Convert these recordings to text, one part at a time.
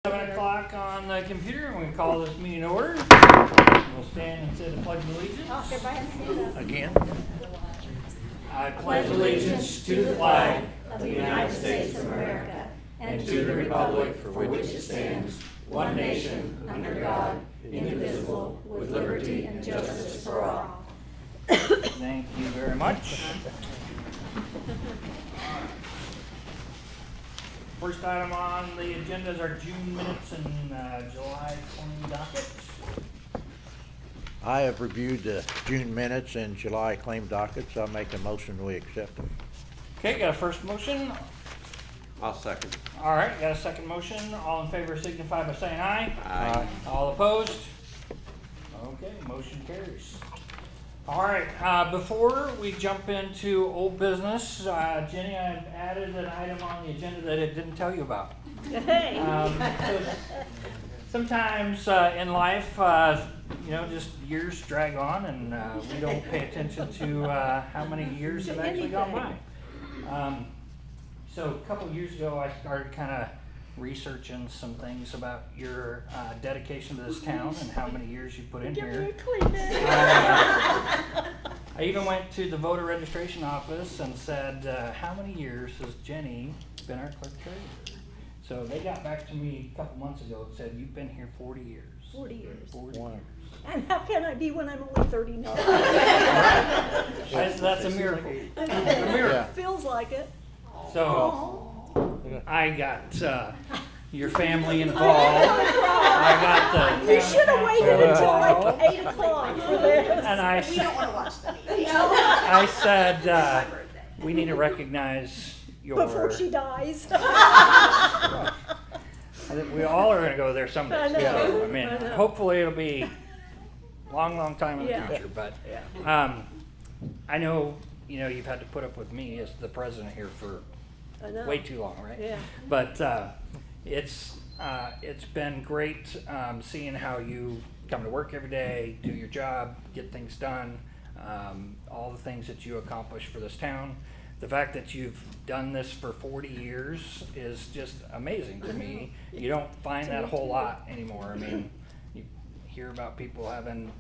7 o'clock on the computer, and we call this meeting to order. We'll stand and say the Pledge of Allegiance. Again? I pledge allegiance to the flag of the United States of America and to the republic for which it stands, one nation, under God, indivisible, with liberty and justice for all. Thank you very much. First item on the agenda is our June minutes and July 20 docket. I have reviewed the June minutes and July claim dockets. I'll make a motion we accept them. Okay, got a first motion. I'll second. All right, got a second motion. All in favor signify by saying aye. Aye. All opposed? Okay, motion carries. All right, before we jump into old business, Jenny, I've added an item on the agenda that I didn't tell you about. Hey. So sometimes in life, just years drag on, and we don't pay attention to how many years have actually gone by. So a couple years ago, I started kind of researching some things about your dedication to this town and how many years you put in here. I even went to the voter registration office and said, how many years has Jenny been our clerk treasurer? So they got back to me a couple months ago and said, you've been here 40 years. 40 years. 40 years. And how can I be when I'm only 39? That's a miracle. A miracle. Feels like it. So I got your family involved. I got the. You should have waited until like 8 o'clock for this. And I, We don't want to watch the meeting. I said, we need to recognize your. Before she dies. I think we all are going to go there someday. I know. So, I mean, I know. hopefully it'll be a long time in the Yeah. future. But Yeah. I know, you've had to put up with me as the president here for I know. way too long, right? Yeah. But it's been great seeing how you come to work every day, do your job, get things done, all the things that you accomplish for this town. The fact that you've done this for 40 years is just amazing to me. You don't find that a whole lot anymore. I mean, you hear about people having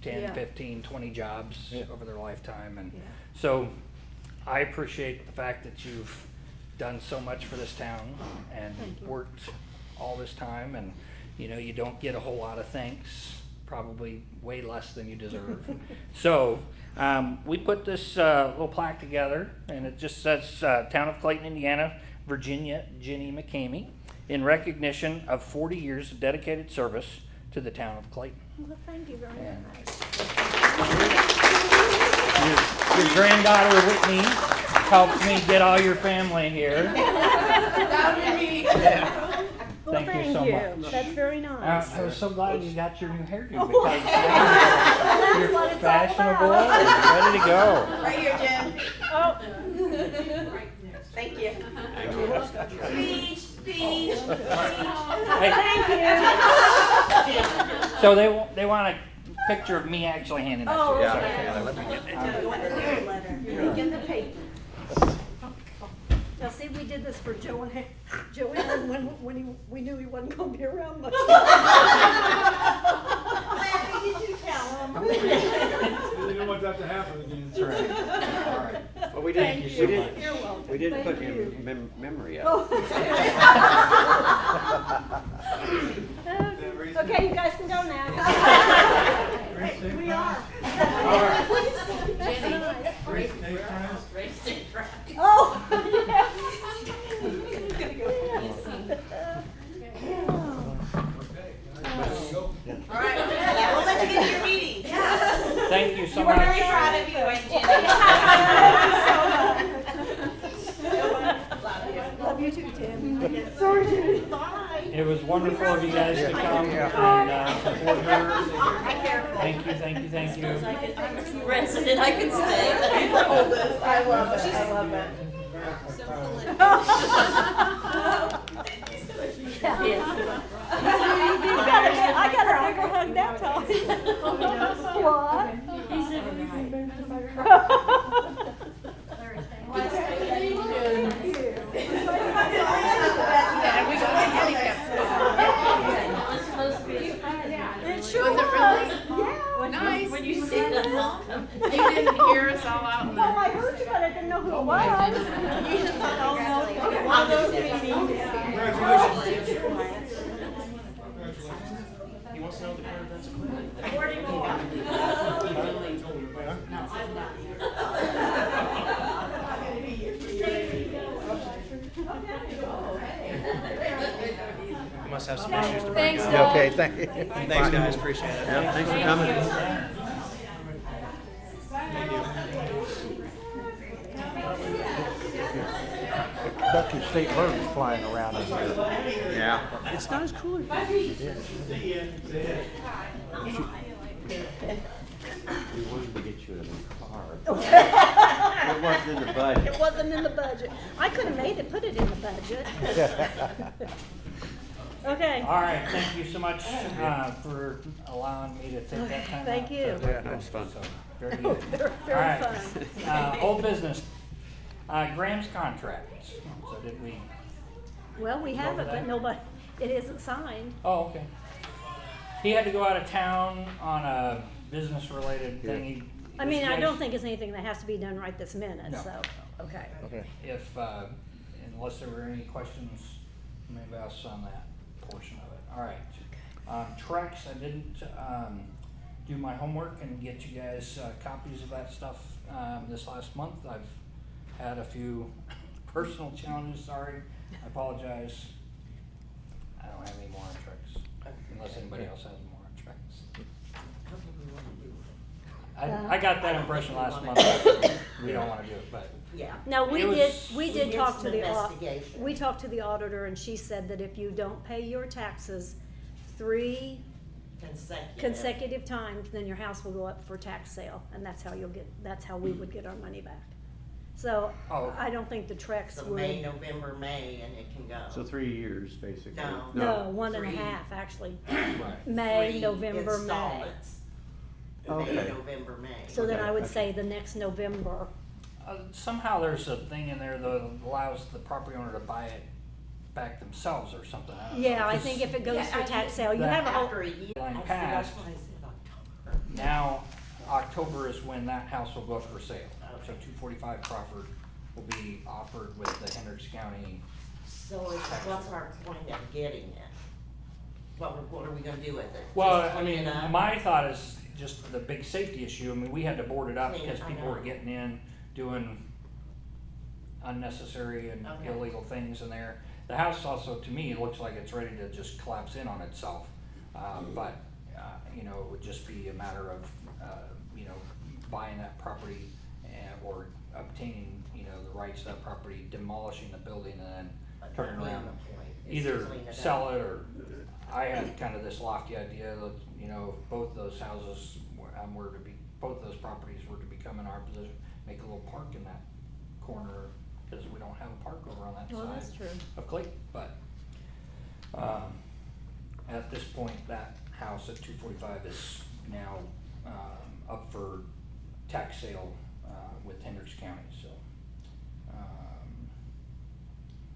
10, Yeah. 15, 20 jobs over their lifetime. And Yeah. so I appreciate the fact that you've done so much for this town and Thank you. worked all this time, and you don't get a whole lot of thanks, probably way less than you deserve. So we put this little plaque together, and it just says Town of Clayton, Indiana, Virginia, Jenny McCamey, in recognition of 40 years of dedicated service to the town of Clayton. Well, thank you very And much. your granddaughter Whitney helped me get all your family here. Well, Thank you so much. That's very nice. I was so glad you got your new hairdo because That's you're what it's all fashionable about. and ready to go. Right here, Jim. Oh, Thank you. speech. Hey, Thank you. so they want a picture of me actually handing that to Oh, you. okay. So, Let me get Get the paper. Now, see, we did this for Joanne when we knew he wasn't going to be around much. Larry, did you tell him? We didn't want that to happen again. That's right. All right. Well, we Thank didn't, you. we didn't, You're welcome. we didn't Thank put you. him memory up. Oh. Okay, you guys can go now. We are. All right. That's nice. Race day friends. Oh, yes. All right. We'll let you get to your meeting. Thank you so We're very much. proud of you, and Jenny. Love you too, Tim. Sorry, Judy. Bye. It was wonderful of you guys to come and support her. Thank you. I'm a resident, I can stay. The oldest, I love it, I love it. I got a bigger hug that time. What? Yeah, we got a handicap. Oh, I heard you, but I didn't know who it was. You just thought, oh, no, okay, one of those meetings. Congratulations. He wants to know the current events of Cleveland. You must have some issues to bring up. Yeah, okay, thank you. Thanks, guys, appreciate it. Yeah, thanks for coming. Got your state birds flying around in here. Yeah. It's not as cool. We wanted to get you a new car. It wasn't in the budget. It wasn't in the budget. I could have made it, put it in the budget. Okay. All right, thank you so much for allowing me to take that time out. Thank you. to- Yeah, that was fun. So, very good. Very, All very right. fun. Old business. Graham's contract. So did we? Well, we have it, that? but nobody, it isn't signed. Oh, okay. He had to go out of town on a business-related thing. I mean, I don't think it's anything that has to be done right this minute, No. so, okay. Okay. If, unless there were any questions, maybe else on that portion of it. All right. Tracks, I didn't, do my homework and get you guys, copies of that stuff, this last month. I've had a few personal challenges, sorry. I apologize. I don't have any more on tracks, unless anybody else has more on tracks. I got that impression last month. We don't wanna do it, but. Yeah. No, we It did, was- we did We did talk some to the, investigation. we talked to the auditor and she said that if you don't pay your taxes 3 consecutive times, then your house will go up for tax sale, and that's how you'll get, that's how we would get our money back. So, Oh. I don't think the Trex So May, would, November, May, and it can go. So 3 years, basically. No. no, 1.5 3. actually. Right. May, 3 November, May. installments. Okay. May, November, May. So then Okay, I would okay. say the next November, Somehow there's a thing in there that allows the property owner to buy it back themselves or something. I don't know. yeah, I 'Cause think if it goes Yeah, for I tax think sale, you that have a whole, After a year, Line I see, passed. that's why I said October. Now, October is when that house will go up for sale. So Okay. 245 Crawford will be offered with the Hendricks County. So what's our point of getting it? What are we gonna do with it? Well, Just I clean mean, it up? my thought is just the big safety issue. I mean, we had to board it up Clean it, because I people were know. getting in, doing unnecessary and Okay. illegal things in there. The house also, to me, looks like it's ready to just collapse in on itself. But, you know, it would just be a matter of, you know, buying that property or obtaining, you know, the rights to that property, demolishing the building and then turning Being around. the point is to Either clean it sell up. it or, I had kind of this lofty idea that, you know, if both those houses were to be, both those properties were to become in our position, make a little park in that corner, because we don't have a park over on that well, that's side true. of Clayton, but, at this point, that house at 245 is now, up for tax sale, with Hendricks County, so,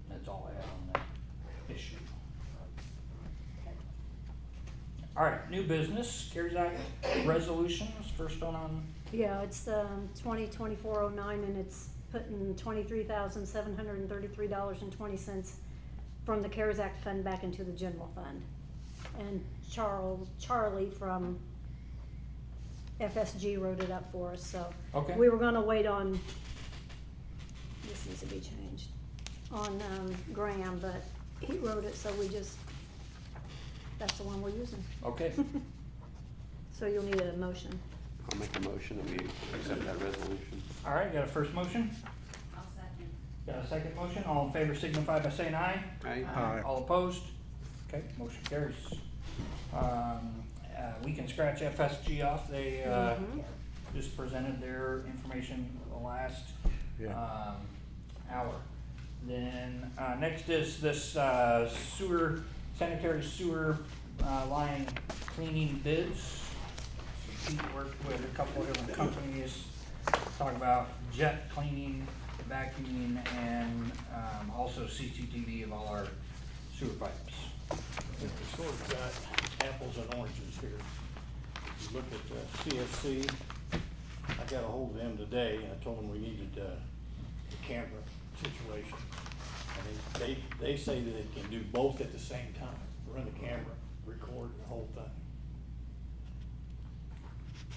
that's all I have on that issue. All right, new business, CARES Act resolutions, first one on, Yeah, it's 2024-09, and it's putting $23,733.20 from the CARES Act fund back into the general fund. And Charlie from FSG wrote it up for us, so. Okay. We were gonna wait on, this needs to be changed, on Graham, but he wrote it, so we just, that's the one we're using. okay. So you'll need a motion. I'll make a motion that we accept that resolution. All right, got a first motion? I'll second. Got a second motion? All in favor signify by saying aye. Aye. Aye. All opposed? Okay, motion carries. We can scratch FSG off. They, just presented their information the last, Yeah. hour. Then, next is this, sanitary sewer, line cleaning bids. So Pete worked with a couple of different companies, talk about jet cleaning, vacuuming, and, also CCTV of all our sewer pipes. I think we sort of got apples and oranges here. If you look at CSC, I got a hold of them today, and I told them we needed, the camera situation. And they say that it can do both at the same time, run the camera, record the whole thing.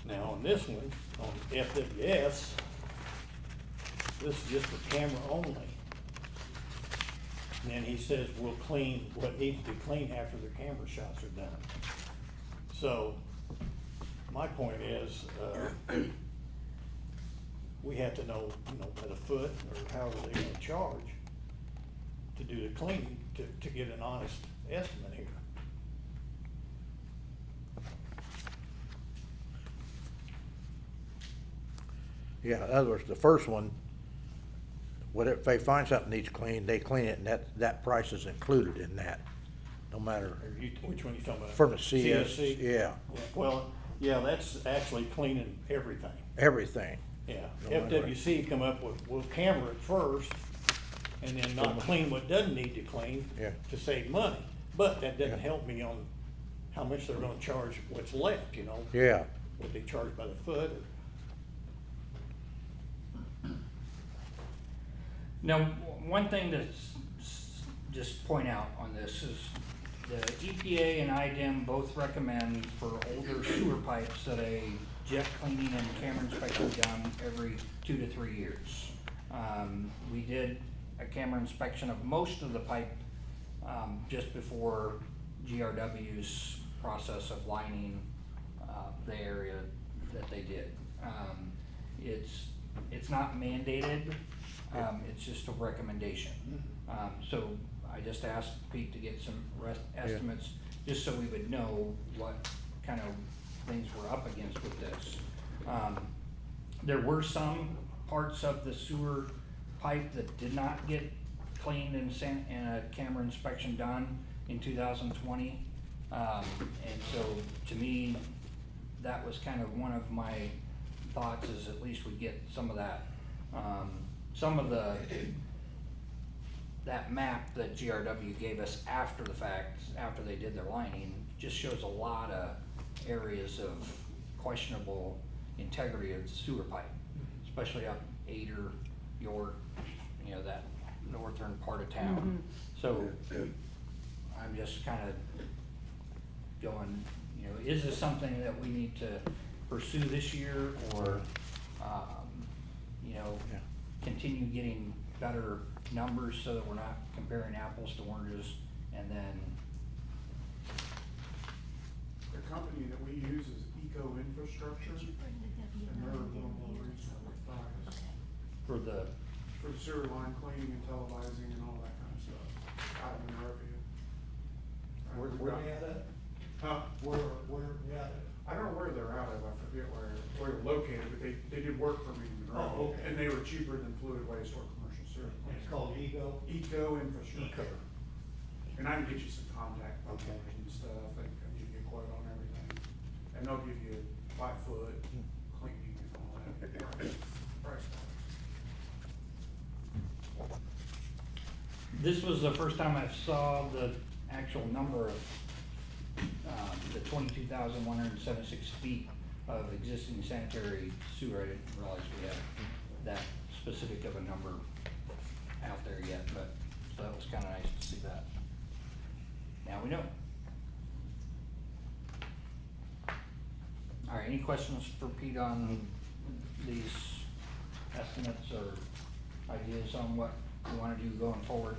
Now, on this one, on FWS, this is just for camera only. And then he says we'll clean what needs to be cleaned after the camera shots are done. So, my point is, we have to know, by the foot or however they're gonna charge to do the cleaning, to get an honest estimate here. Yeah, in other words, the first one, whatever, if they find something needs cleaned, they clean it, and that price is included in that, no matter, Which one you talking about? from the CS, CSC? yeah, Well, yeah, that's actually cleaning everything. everything. Yeah, No matter. FWC come up with, we'll camera it first, and then not clean what doesn't need to clean Yeah. to save money. But that doesn't Yeah. help me on how much they're gonna charge what's left, Yeah, what they charge by the foot, or, Now, one thing to just point out on this is the EPA and IDEM both recommend for older sewer pipes that a jet cleaning and camera inspection be done every 2 to 3 years. We did a camera inspection of most of the pipe just before GRW's process of lining the area that they did. It's not mandated, it's just a recommendation. So I just asked Pete to get some estimates, just so we would know what kind of things we're up against with this. There were some parts of the sewer pipe that did not get cleaned and a camera inspection done in 2020. And so to me, that was kind of one of my thoughts, is at least we get some of that. Some of that map that GRW gave us after the fact, after they did their lining, just shows a lot of areas of questionable integrity of the sewer pipe, especially up Ader, York, that northern part of town. So I'm just kind of going, is this something that we need to pursue this year, or, continue getting better numbers so that we're not comparing apples to oranges, and then, The company that we use is Eco Infrastructure, and they're a little more reasonable price for the, for the sewer line cleaning and televising and all that kind of stuff, out in Monrovia. where they at? Huh? Where they at? I don't know where they're out of, I forget where they're located, but they did work for me in Monrovia. Oh, okay. And they were cheaper than fluid waste or commercial sewer. It's called Ego? Eco Infrastructure. Eco. And I can get you some contact Okay. numbers and stuff, and give you a quote on everything. And they'll give you 5 foot cleaning and all that. Price. this was the first time I saw the actual number of, the 22,176 feet of existing sanitary sewer. I didn't realize we had that specific of a number out there yet, but, so that was kinda nice to see that. Now we know. All right, any questions for Pete on these estimates or ideas on what we wanna do going forward?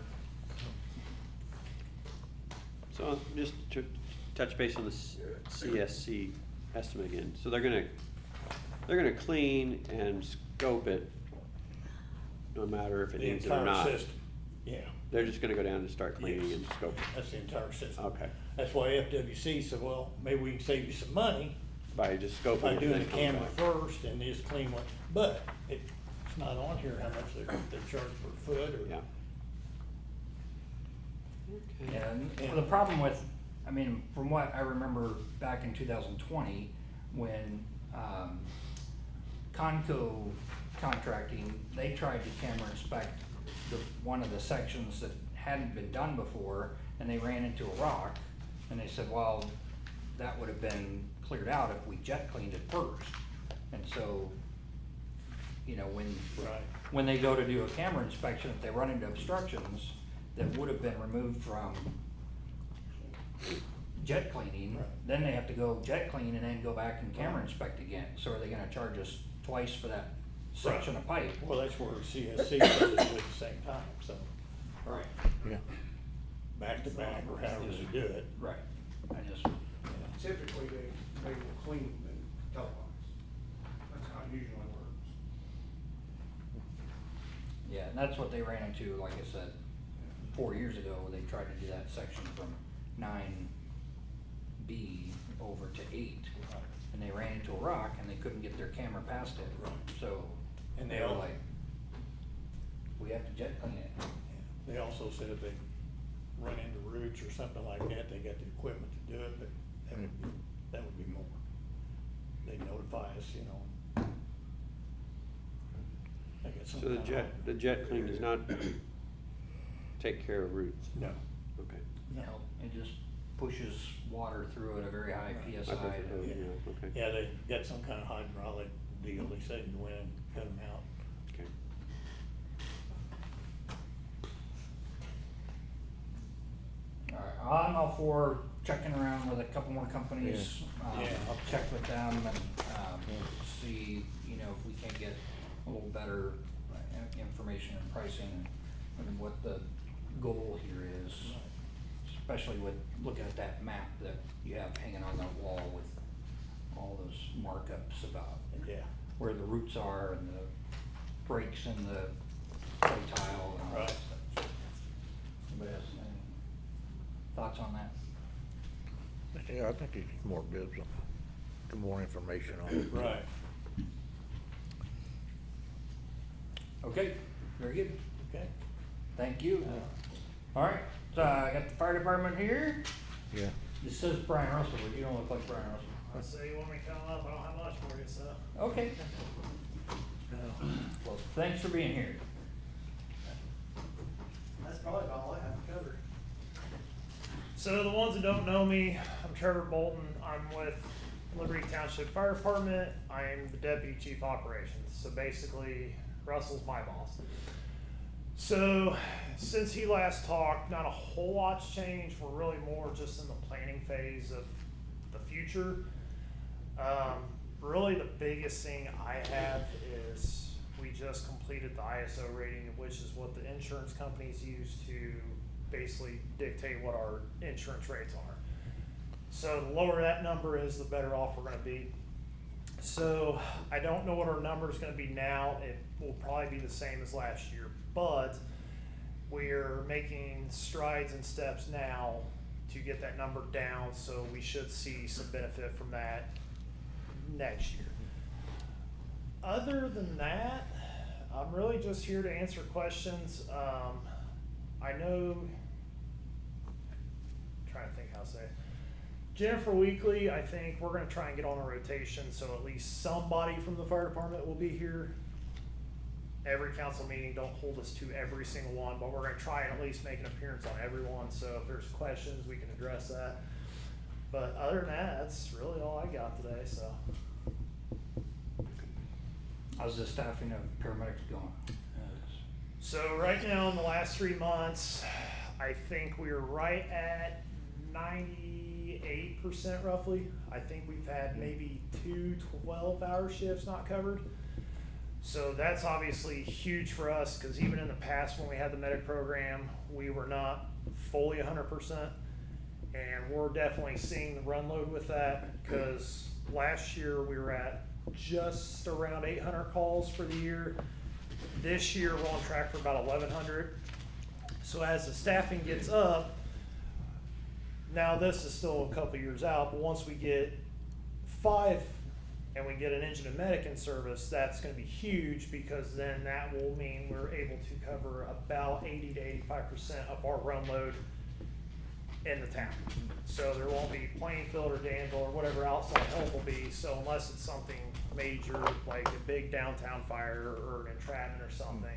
So just to touch base on the CSC estimate again. So they're gonna clean and scope it, no matter if it The needs it or entire not. system, yeah, They're just gonna go down and start cleaning Yes. and scoping. that's the entire system. Okay, That's why FWC said, well, maybe we can save you some money by just scoping by it doing and the then camera coming back. first and just clean what, but it's not on here how much they're charged per foot or. Yeah. Yeah, and the problem with, from what I remember back in 2020, when Conco Contracting, they tried to camera inspect one of the sections that hadn't been done before, and they ran into a rock, and they said, well, that would have been cleared out if we jet cleaned it first. And so you know, Right. when they go to do a camera inspection, if they run into obstructions that would have been removed from jet cleaning, Right. then they have to go jet clean and then go back and camera inspect again. So are they gonna charge us twice for that section of pipe? Well, that's where CSC does it at the same time, so, Right. Yeah. back to back or however they do it. Right. I just, Typically, they will clean the telebox. That's how it usually works. yeah, and that's what they ran into, like I said, 4 years ago, they tried to do that section from 9B over to 8. And they ran into a rock and they couldn't get their camera past it, so And they they were all- like, we have to jet clean it. They also said if they run into roots or something like that, they got the equipment to do it, but that would be more. They'd notify us, you know. They got some So the kind of- jet clean does not take care of roots? No. Okay. You know, it just pushes water through at a very high Right. PSI. I thought that was- Yeah. yeah, okay. Yeah, they got some kind of hydraulic deal, they said, and went and cut them out. Okay. All right, I'm all for checking around with a couple more companies. Yeah. I'll check with them and, see, you know, if we can get a little better information and pricing and what the goal here is. Especially with looking at that map that you have hanging on the wall with all those markups about Yeah. where the roots are and the breaks in the clay tile and all that Right. stuff. Anybody else, any thoughts on that? Yeah, I think you need more bids on, get more information on it. Right. Okay, very good. Okay. Thank you. All right, so I got the fire department here. Yeah. This says Brian Russell, but you don't look like Brian Russell. So you want me to come up? I don't have much for you, so. Okay. Well, thanks for being here. That's probably about all I have covered. So the ones that don't know me, I'm Trevor Bolton. I'm with Liberty Township Fire Department. I'm the Deputy Chief Operations. So basically, Russell's my boss. So since he last talked, not a whole lot's changed. We're really more just in the planning phase of the future. Really the biggest thing I have is we just completed the ISO rating, which is what the insurance companies use to basically dictate what our insurance rates are. So the lower that number is, the better off we're gonna be. So I don't know what our number is gonna be now. It will probably be the same as last year, but we're making strides and steps now to get that number down, so we should see some benefit from that next year. Other than that, I'm really just here to answer questions. I know, trying to think how to say it. Jennifer Weekly, I think we're gonna try and get on a rotation, so at least somebody from the fire department will be here. Every council meeting, don't hold us to every single one, but we're gonna try and at least make an appearance on every one, so if there's questions, we can address that. But other than that, that's really all I got today, so. How's the staffing of paramedics going? So right now, in the last 3 months, I think we're right at 98% roughly. I think we've had maybe 2 12-hour shifts not covered. So that's obviously huge for us, because even in the past when we had the medic program, we were not fully 100%. And we're definitely seeing the run load with that, because last year we were at just around 800 calls for the year. This year we're on track for about 1,100. So as the staffing gets up, now this is still a couple years out, but once we get 5 and we get an engine and medic in service, that's gonna be huge, because then that will mean we're able to cover about 80 to 85% of our run load in the town. So there won't be Plainfield or Danville or whatever outside help will be, so unless it's something major, like a big downtown fire or an entrapment or something,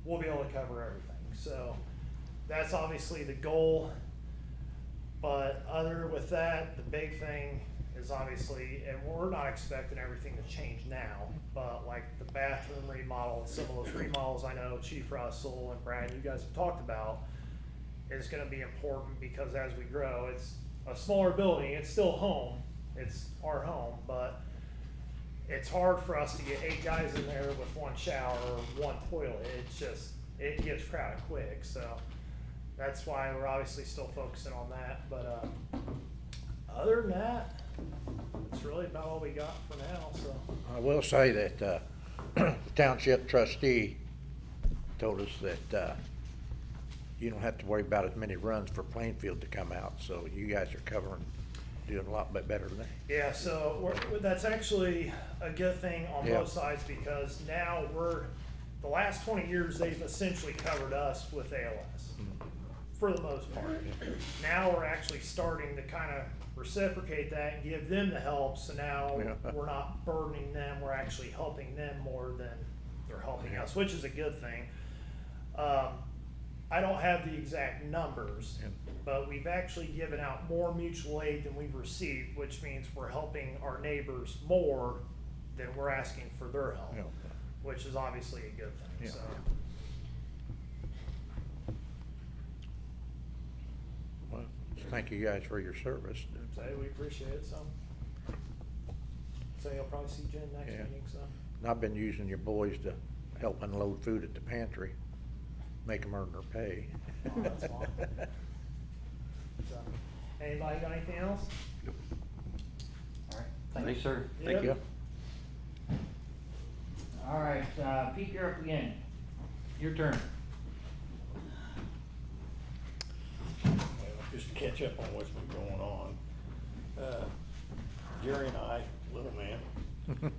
we'll be able to cover everything. So that's obviously the goal. But other with that, the big thing is obviously, and we're not expecting everything to change now, but like the bathroom remodel, some of those remodels I know Chief Russell and Brad, you guys have talked about, is gonna be important because as we grow, it's a smaller building, it's still home, it's our home, but it's hard for us to get 8 guys in there with 1 shower or 1 toilet. It's just, it gets crowded quick, so that's why we're obviously still focusing on that, but, other than that, it's really about all we got for now, so. I will say that, the township trustee told us that, you don't have to worry about as many runs for Plainfield to come out, so you guys are doing a lot bit better than that. Yeah, so that's actually a good thing on Yeah. both sides because now the last 20 years, they've essentially covered us with ALS for the most part. Now we're actually starting to kind of reciprocate that and give them the help, so now Yeah. we're not burdening them, we're actually helping them more than they're helping us, which is a good thing. I don't have the exact numbers, Yeah. but we've actually given out more mutual aid than we've received, which means we're helping our neighbors more than we're asking for their help, Yeah. which is obviously a good thing, Yeah. so. Well, thank you guys for your service. Say, we appreciate it, so. So you'll probably see Jen next Yeah. meeting, so. And I've been using your boys to help unload food at the pantry, make them earn their pay. Oh, that's fine. So, anybody got anything else? All right, thank you, sir. Thank you. All right, Pete, you're up again. Your turn. Well, just to catch up on what's been going on, Jerry and I, little man,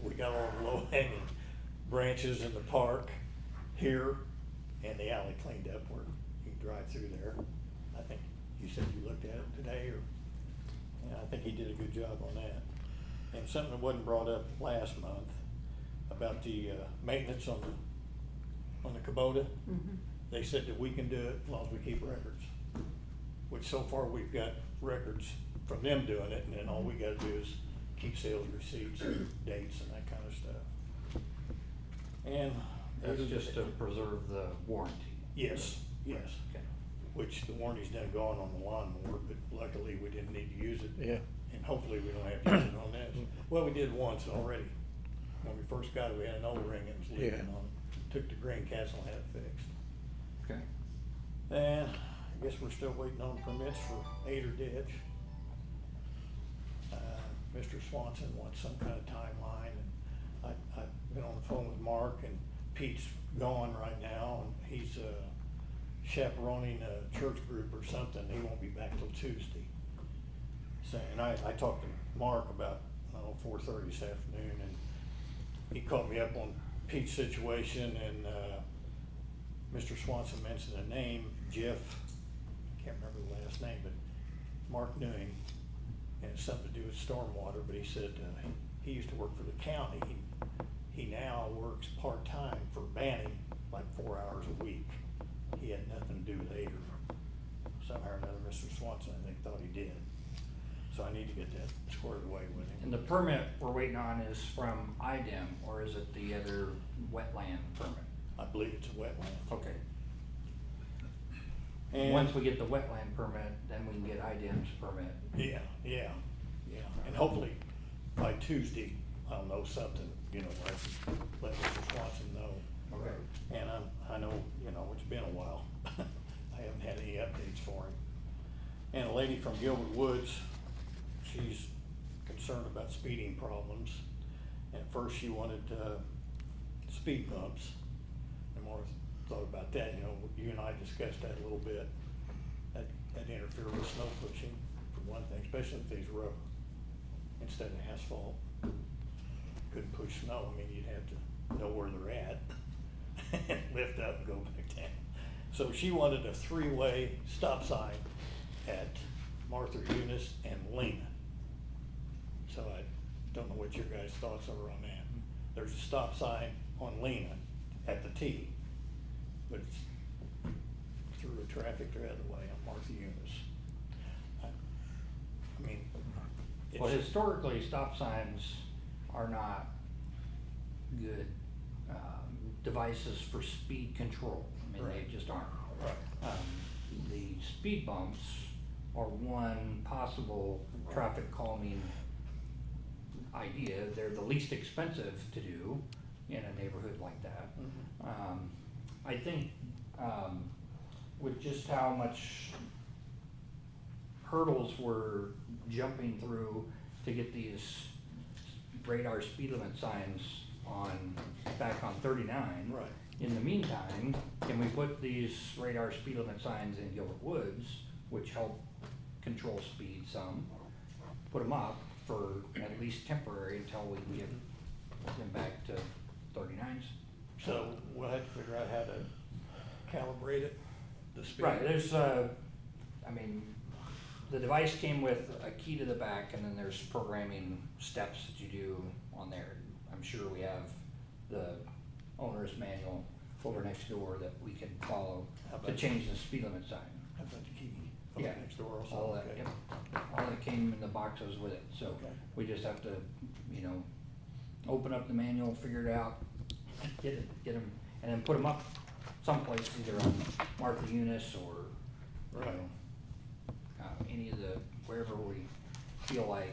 we got all the low hanging branches in the park here and the alley cleaned up where you can drive through there. I think you said you looked at it today, or, yeah, I think he did a good job on that. And something that wasn't brought up last month about the maintenance on the Kubota. They said that we can do it as long as we keep records, which so far we've got records from them doing it, and then all we gotta do is keep sales receipts and dates and that kind of stuff. And That's just to preserve the warranty. yes, yes, Okay. which the warranty's done gone on the lawnmower, but luckily we didn't need to use it. Yeah. And hopefully we don't have to use it on this. Well, we did once already. When we first got it, we had an O-ring that was leaking Yeah. on it. Took to Greencastle and had it fixed. Okay. And I guess we're still waiting on permits for Ader Ditch. Mr. Swanson wants some kind of timeline, and I've been on the phone with Mark, and Pete's gone right now, and he's chaperoning a church group or something. He won't be back till Tuesday. So, and I talked to Mark about, 4:30 this afternoon, and he called me up on Pete's situation, and Mr. Swanson mentioned a name, Jeff, I can't remember the last name, but Mark knew him, and it's something to do with stormwater, but he said he used to work for the county. He now works part-time for Banning, like 4 hours a week. He had nothing to do with Ader. Somehow or another, Mr. Swanson, I think, thought he did. So I need to get that squared away with him. And the permit we're waiting on is from IDEM, or is it the other wetland permit? I believe it's a wetland. Okay. And Once we get the wetland permit, then we can get IDEM's permit. yeah, and hopefully by Tuesday, I'll know something, where I can let Mr. Swanson know. Okay. And I know, it's been a while. I haven't had any updates for him. And a lady from Gilbert Woods, she's concerned about speeding problems. And at first she wanted, speed bumps. And more thought about that, you and I discussed that a little bit. That interfere with snow pushing, for one thing, especially if there's rubber instead of asphalt. Couldn't push snow, you'd have to know where they're at, and lift up and go back down. So she wanted a 3-way stop sign at Martha Eunice and Lena. So I don't know what your guys' thoughts are on that. There's a stop sign on Lena at the T, but it's through a traffic the other way on Martha Eunice. Well, It's- historically, stop signs are not good, devices for speed control. I mean, they Right. just aren't. Right. The speed bumps are one possible traffic calming idea. They're the least expensive to do in a neighborhood like that. I think, with just how much hurdles we're jumping through to get these radar speed limit signs on, back on 39. Right. In the meantime, can we put these radar speed limit signs in Gilbert Woods, which help control speed some? Put them up for at least temporary until we can get them back to 39s. So we'll have to figure out how to calibrate it, the speed. Right, there's I mean, the device came with a key to the back, and then there's programming steps that you do on there. I'm sure we have the owner's manual over next door that we can follow How to about- change the speed limit sign. How about the key from Yeah, next door also? all that, Okay. yep, all that came in the boxes with it, so Okay. we just have to, you know, open up the manual, figure it out, get them, and then put them up someplace, either on Martha Eunice or, you Right. know, any of the, wherever we feel like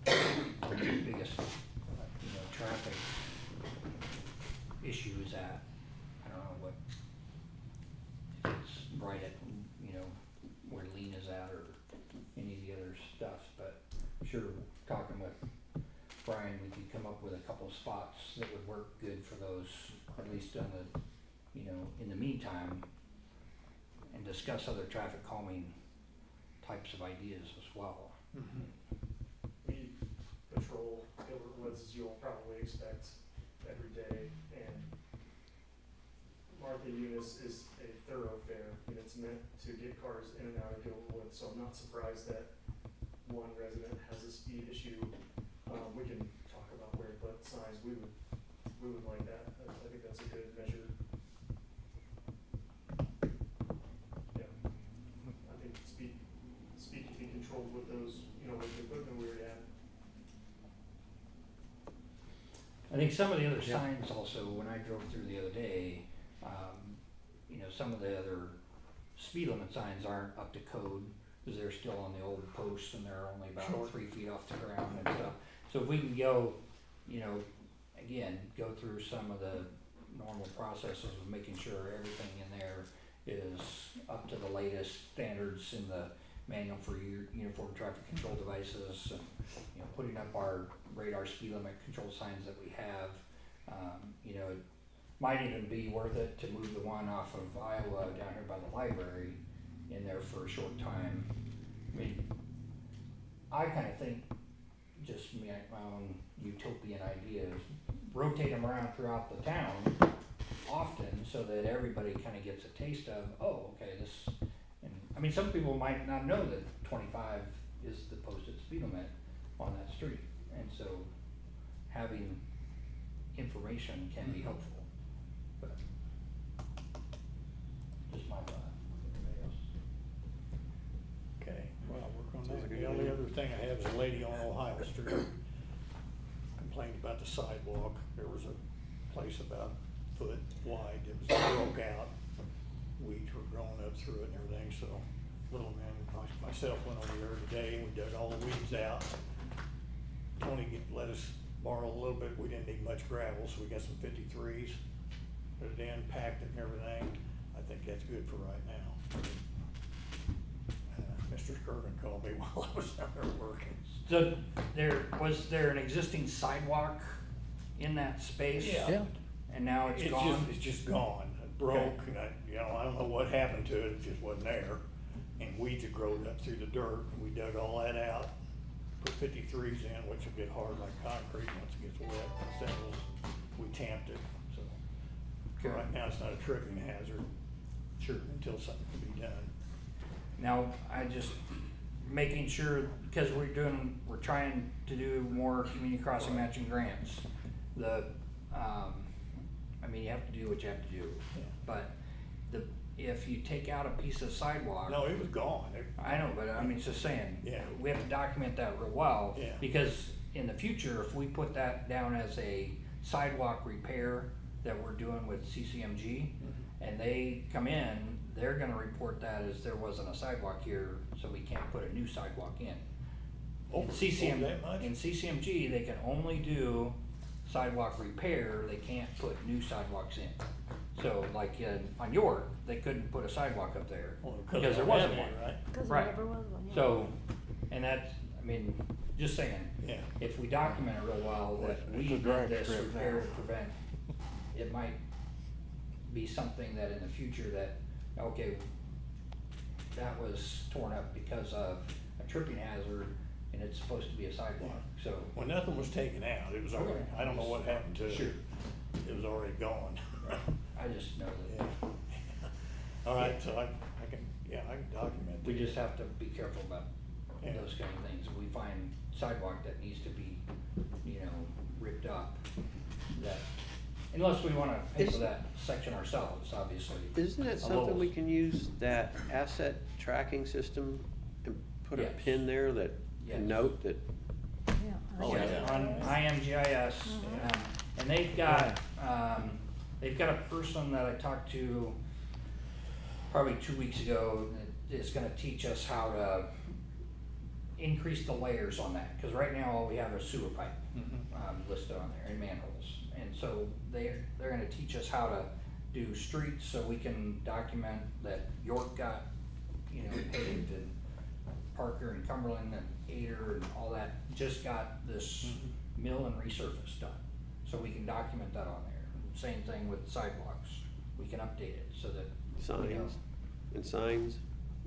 the biggest, you know, traffic issue is at. I don't know what, if it's right at, you know, where Lean is at or any of the other stuff, but I'm sure talking with Brian, we could come up with a couple of spots that would work good for those, at least on the, you know, in the meantime, and discuss other traffic calming types of ideas as well. We patrol Gilbert Woods, as you'll probably expect, every day, and Martha Eunice is a thoroughfare, and it's meant to get cars in and out of Gilbert Woods, so I'm not surprised that one resident has a speed issue. We can talk about where to put signs, we would like that, I think that's a good measure. Yeah, I think speed can be controlled with those, you know, with the equipment we already have. I think some of the other Yeah. signs also, when I drove through the other day, you know, some of the other speed limit signs aren't up to code, because they're still on the old posts and they're only about Sure. 3 feet off the ground and stuff. So if we can go, you know, again, go through some of the normal processes of making sure everything in there is up to the latest standards in the manual for uniform traffic control devices, and, you know, putting up our radar speed limit control signs that we have. You know, it might even be worth it to move the one off of Iowa down here by the library in there for a short time. I mean, I kinda think, just my own utopian ideas, rotate them around throughout the town often, so that everybody kinda gets a taste of, oh, okay, this, and, I mean, some people might not know that 25 is the posted speed limit on that street, and so having information can be helpful, but just my thought. Anybody else? Okay, well, I'll work on Sounds that. like a The good only idea. other thing I have is a lady on Ohio Street complained about the sidewalk. There was a place about a foot wide that was broke out. Weeds were growing up through it and everything, so little man, myself went over there today and we dug all the weeds out. Tony let us borrow a little bit. We didn't need much gravel, so we got some 53s. Put it in, packed it and everything. I think that's good for right now. Mr. Skirvin called me while I was out there working. So was there an existing sidewalk in that space? Yeah. And now it's gone? It's just gone. It broke, Okay. and I don't know what happened to it, it just wasn't there. And weeds had grown up through the dirt, and we dug all that out, put 53s in, which will get hard like concrete once it gets wet, and settles. We tamped it, so. Okay. Right now, it's not a tripping hazard Sure. until something can be done. Now, I just making sure, because we're trying to do more community crossing matching grants. I mean, you have to do what you have to do, Yeah. but if you take out a piece of sidewalk. No, it was gone. I know, but I mean, it's just saying. Yeah. We have to document that real well. Yeah. Because in the future, if we put that down as a sidewalk repair that we're doing with CCMG, and they come in, they're gonna report that as there wasn't a sidewalk here, so we can't put a new sidewalk in. Oh, In CCM, that much? in CCMG, they can only do sidewalk repair, they can't put new sidewalks in. So like on York, they couldn't put a sidewalk up there, Well, because there they don't wasn't have one. any, right? Cause Right. there never was one, yeah. So, and that's, I mean, just saying, Yeah. if we document it real well, that It's we a did drag this strip repair now. to prevent, it might be something that in the future that, okay, that was torn up because of a tripping hazard, and it's supposed to be a sidewalk, so. When nothing was taken out, it was already, Okay. I don't know what happened to it. Sure. It was already gone. I just know Yeah. that All right, so I can document. we that. just have to be careful about Yeah. those kind of things. If we find sidewalk that needs to be, ripped up, that, unless we wanna pay for Is- that section ourselves, obviously. Isn't it a something little- we can use that asset tracking system and put a Yes. pin there that, Yes. and note that, Yeah, Oh, I yeah. got On it. IMGIS, and they've got a person that I talked to probably 2 weeks ago that is gonna teach us how to increase the layers on that, cause right now all we have is sewer pipe, listed on there, and manholes. And so they're gonna teach us how to do streets, so we can document that York got, paved, and Parker and Cumberland and Ader and all that just got this mill and resurface done. So we can document that on there. Same thing with sidewalks, we can update it so that. we know. signs, and signs,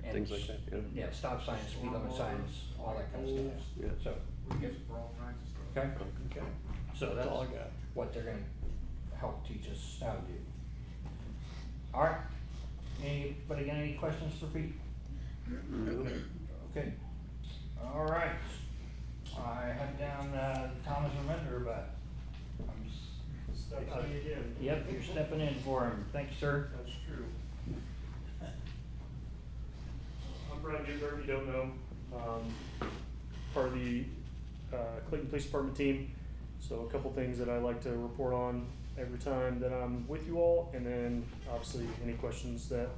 And things like that, yeah. Yeah, stop signs, speed limit signs, all that kind of stuff. Yeah. So, We use it for all kinds of stuff. okay, Okay, so that's that's all I got. what they're gonna help teach us how to do. All right, anybody got any questions for Pete? Okay, all right. I had down, Thomas Remender, but I'm, Stephanie again. yep, you're stepping in for him. Thank you, sir. That's true. I'm Brad Newberg, if you don't know, part of the Clayton Police Department team. So a couple things that I like to report on every time that I'm with you all, and then obviously any questions that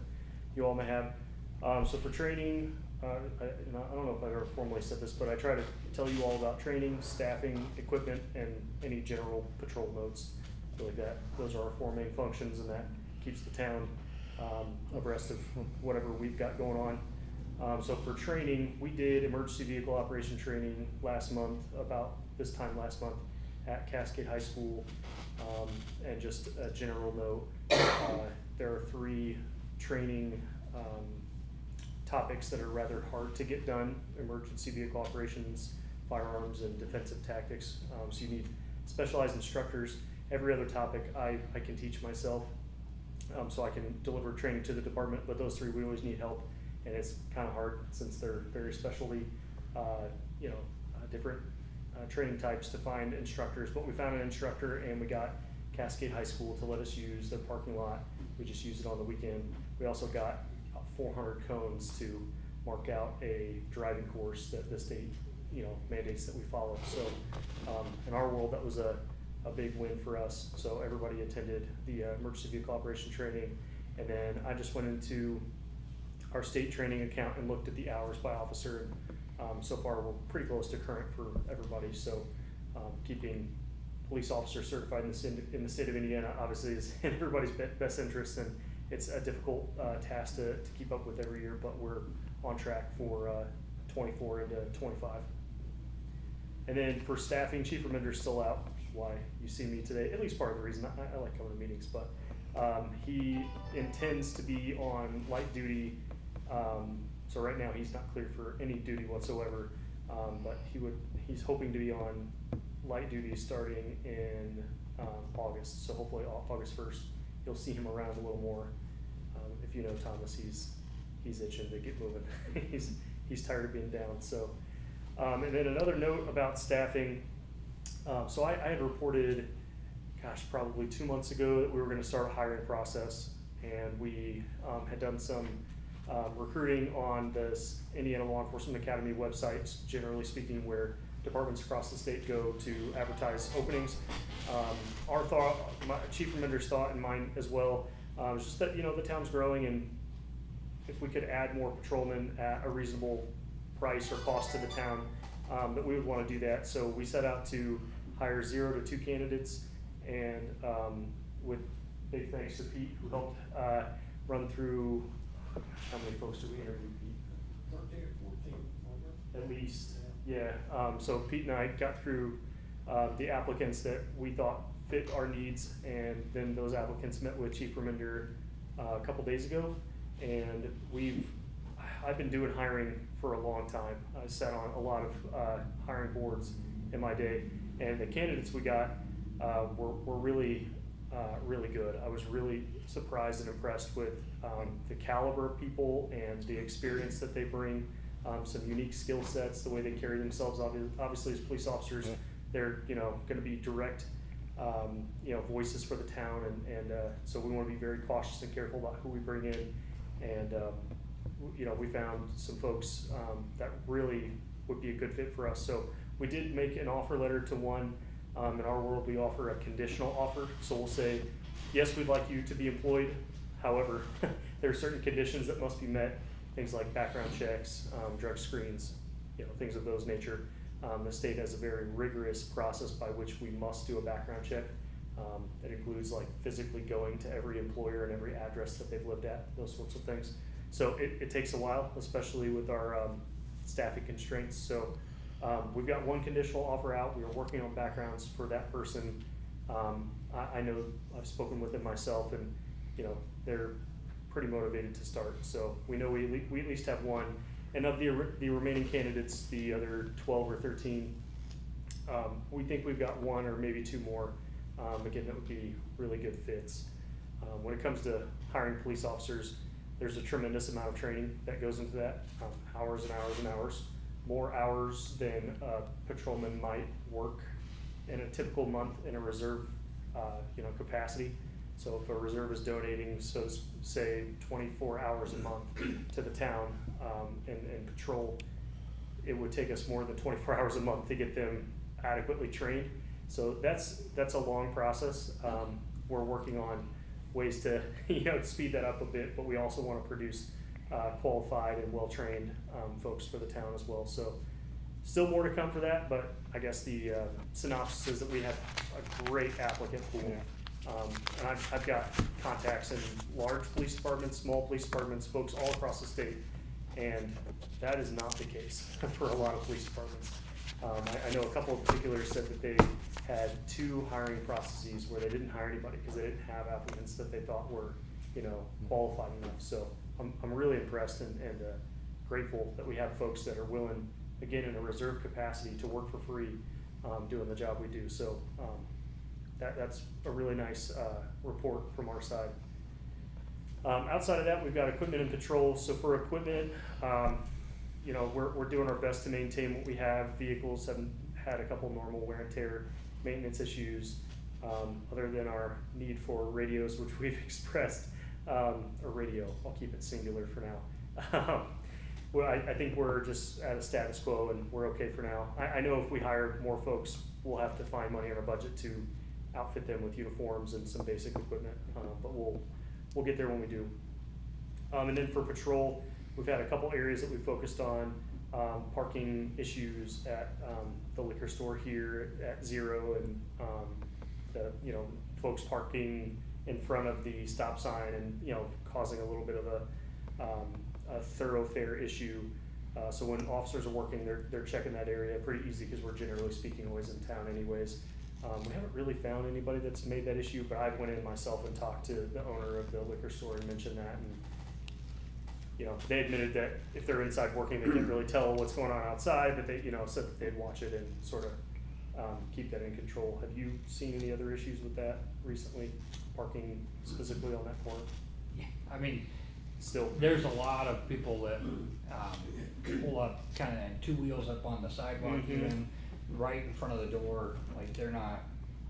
you all may have. So for training, and I don't know if I've ever formally said this, but I try to tell you all about training, staffing, equipment, and any general patrol notes. I feel like that, those are our four main functions, and that keeps the town abreast of whatever we've got going on. So for training, we did emergency vehicle operation training last month, about this time last month, at Cascade High School. And just a general note, there are 3 training topics that are rather hard to get done: emergency vehicle operations, firearms, and defensive tactics. So you need specialized instructors. Every other topic I can teach myself, so I can deliver training to the department, but those 3 we always need help, and it's kind of hard since they're very specialty, different training types to find instructors. But we found an instructor, and we got Cascade High School to let us use their parking lot. We just used it on the weekend. We also got 400 cones to mark out a driving course that the state, mandates that we follow. So, in our world, that was a big win for us. So everybody attended the emergency vehicle operation training. And then I just went into our state training account and looked at the hours by officer. And so far, we're pretty close to current for everybody. So keeping police officer certified in the state of Indiana obviously is in everybody's best interest, and it's a difficult task to keep up with every year, but we're on track for 24 into 25. And then for staffing, Chief Remender's still out, which is why you see me today, at least part of the reason. I like coming to meetings, but he intends to be on light duty. So right now he's not cleared for any duty whatsoever, but he's hoping to be on light duty starting in August. So hopefully August 1st, you'll see him around a little more. If you know Thomas, he's itching to get moving. he's tired of being down. So, and then another note about staffing. So I had reported, probably 2 months ago that we were going to start a hiring process, and we had done some recruiting on this Indiana Law Enforcement Academy website, generally speaking, where departments across the state go to advertise openings. Our thought, my Chief Remender's thought and mine as well, was just that, the town's growing, and if we could add more patrolmen at a reasonable price or cost to the town, that we would want to do that. So we set out to hire 0 to 2 candidates, and with big thanks to Pete, who helped run through, how many folks did we interview, Pete? 13 or 14, At least, yeah. So Pete and I got through the applicants that we thought fit our needs, and then those applicants met with Chief Remender a couple days ago, and I've been doing hiring for a long time. I sat on a lot of hiring boards in my day, and the candidates we got were really good. I was really surprised and impressed with the caliber of people and the experience that they bring, some unique skill sets, the way they carry themselves. Obviously, as police officers, they're going to be direct voices for the town, and so we want to be very cautious and careful about who we bring in. And we found some folks that really would be a good fit for us. So we did make an offer letter to one. In our world, we offer a conditional offer. So we'll say, yes, we'd like you to be employed. However, there are certain conditions that must be met, things like background checks, drug screens, things of those nature. The state has a very rigorous process by which we must do a background check. That includes like physically going to every employer and every address that they've lived at, those sorts of things. So it takes a while, especially with our staffing constraints. So we've got one conditional offer out. We are working on backgrounds for that person. I know I've spoken with them myself, and they're pretty motivated to start. So we know we at least have one. And of the remaining candidates, the other 12 or 13, we think we've got one or maybe 2 more. Again, that would be really good fits. When it comes to hiring police officers, there's a tremendous amount of training that goes into that, hours and hours and hours, more hours than a patrolman might work in a typical month in a reserve, capacity. So if a reserve is donating, so say 24 hours a month to the town and patrol, it would take us more than 24 hours a month to get them adequately trained. So that's a long process. We're working on ways to speed that up a bit, but we also want to produce qualified and well-trained folks for the town as well. So still more to come for that, but I guess the synopsis is that we have a great applicant pool. And I've got contacts in large police departments, small police departments, folks all across the state, and that is not the case for a lot of police departments. I know a couple in particular said that they had 2 hiring processes where they didn't hire anybody because they didn't have applicants that they thought were, qualified enough. So I'm really impressed and grateful that we have folks that are willing, again, in a reserve capacity, to work for free, doing the job we do. So that's a really nice report from our side. Outside of that, we've got equipment and patrol. So for equipment, we're doing our best to maintain what we have. Vehicles haven't had a couple normal wear and tear maintenance issues, other than our need for radios, which we've expressed, or radio, I'll keep it singular for now. Well, I think we're just at a status quo and we're okay for now. I know if we hire more folks, we'll have to find money in our budget to outfit them with uniforms and some basic equipment, but we'll get there when we do. And then for patrol, we've had a couple areas that we focused on, parking issues at the liquor store here at 0, and the folks parking in front of the stop sign and causing a little bit of a thoroughfare issue. So when officers are working, they're checking that area pretty easy because we're generally speaking always in town anyways. We haven't really found anybody that's made that issue, but I went in myself and talked to the owner of the liquor store and mentioned that, and they admitted that if they're inside working, they can't really tell what's going on outside, but they said that they'd watch it and sort of keep that in control. Have you seen any other issues with that recently, parking specifically on that corner? Yeah, I mean, Still, there's a lot of people that pull up kind of 2 wheels up on the sidewalk, even right in front of the door. Like they're not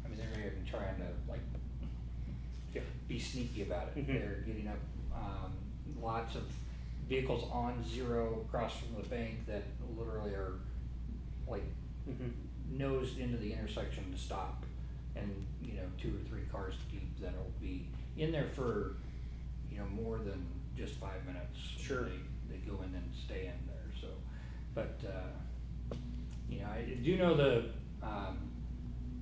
even trying to Yeah. be sneaky about it. Mhm. They're getting up, lots of vehicles on zero across from the bank that literally are like Mhm. nosed into the intersection to stop, and, 2 or 3 cars deep that'll be in there for, more than just 5 minutes. Sure. They go in and stay in there, so, but, I do know the,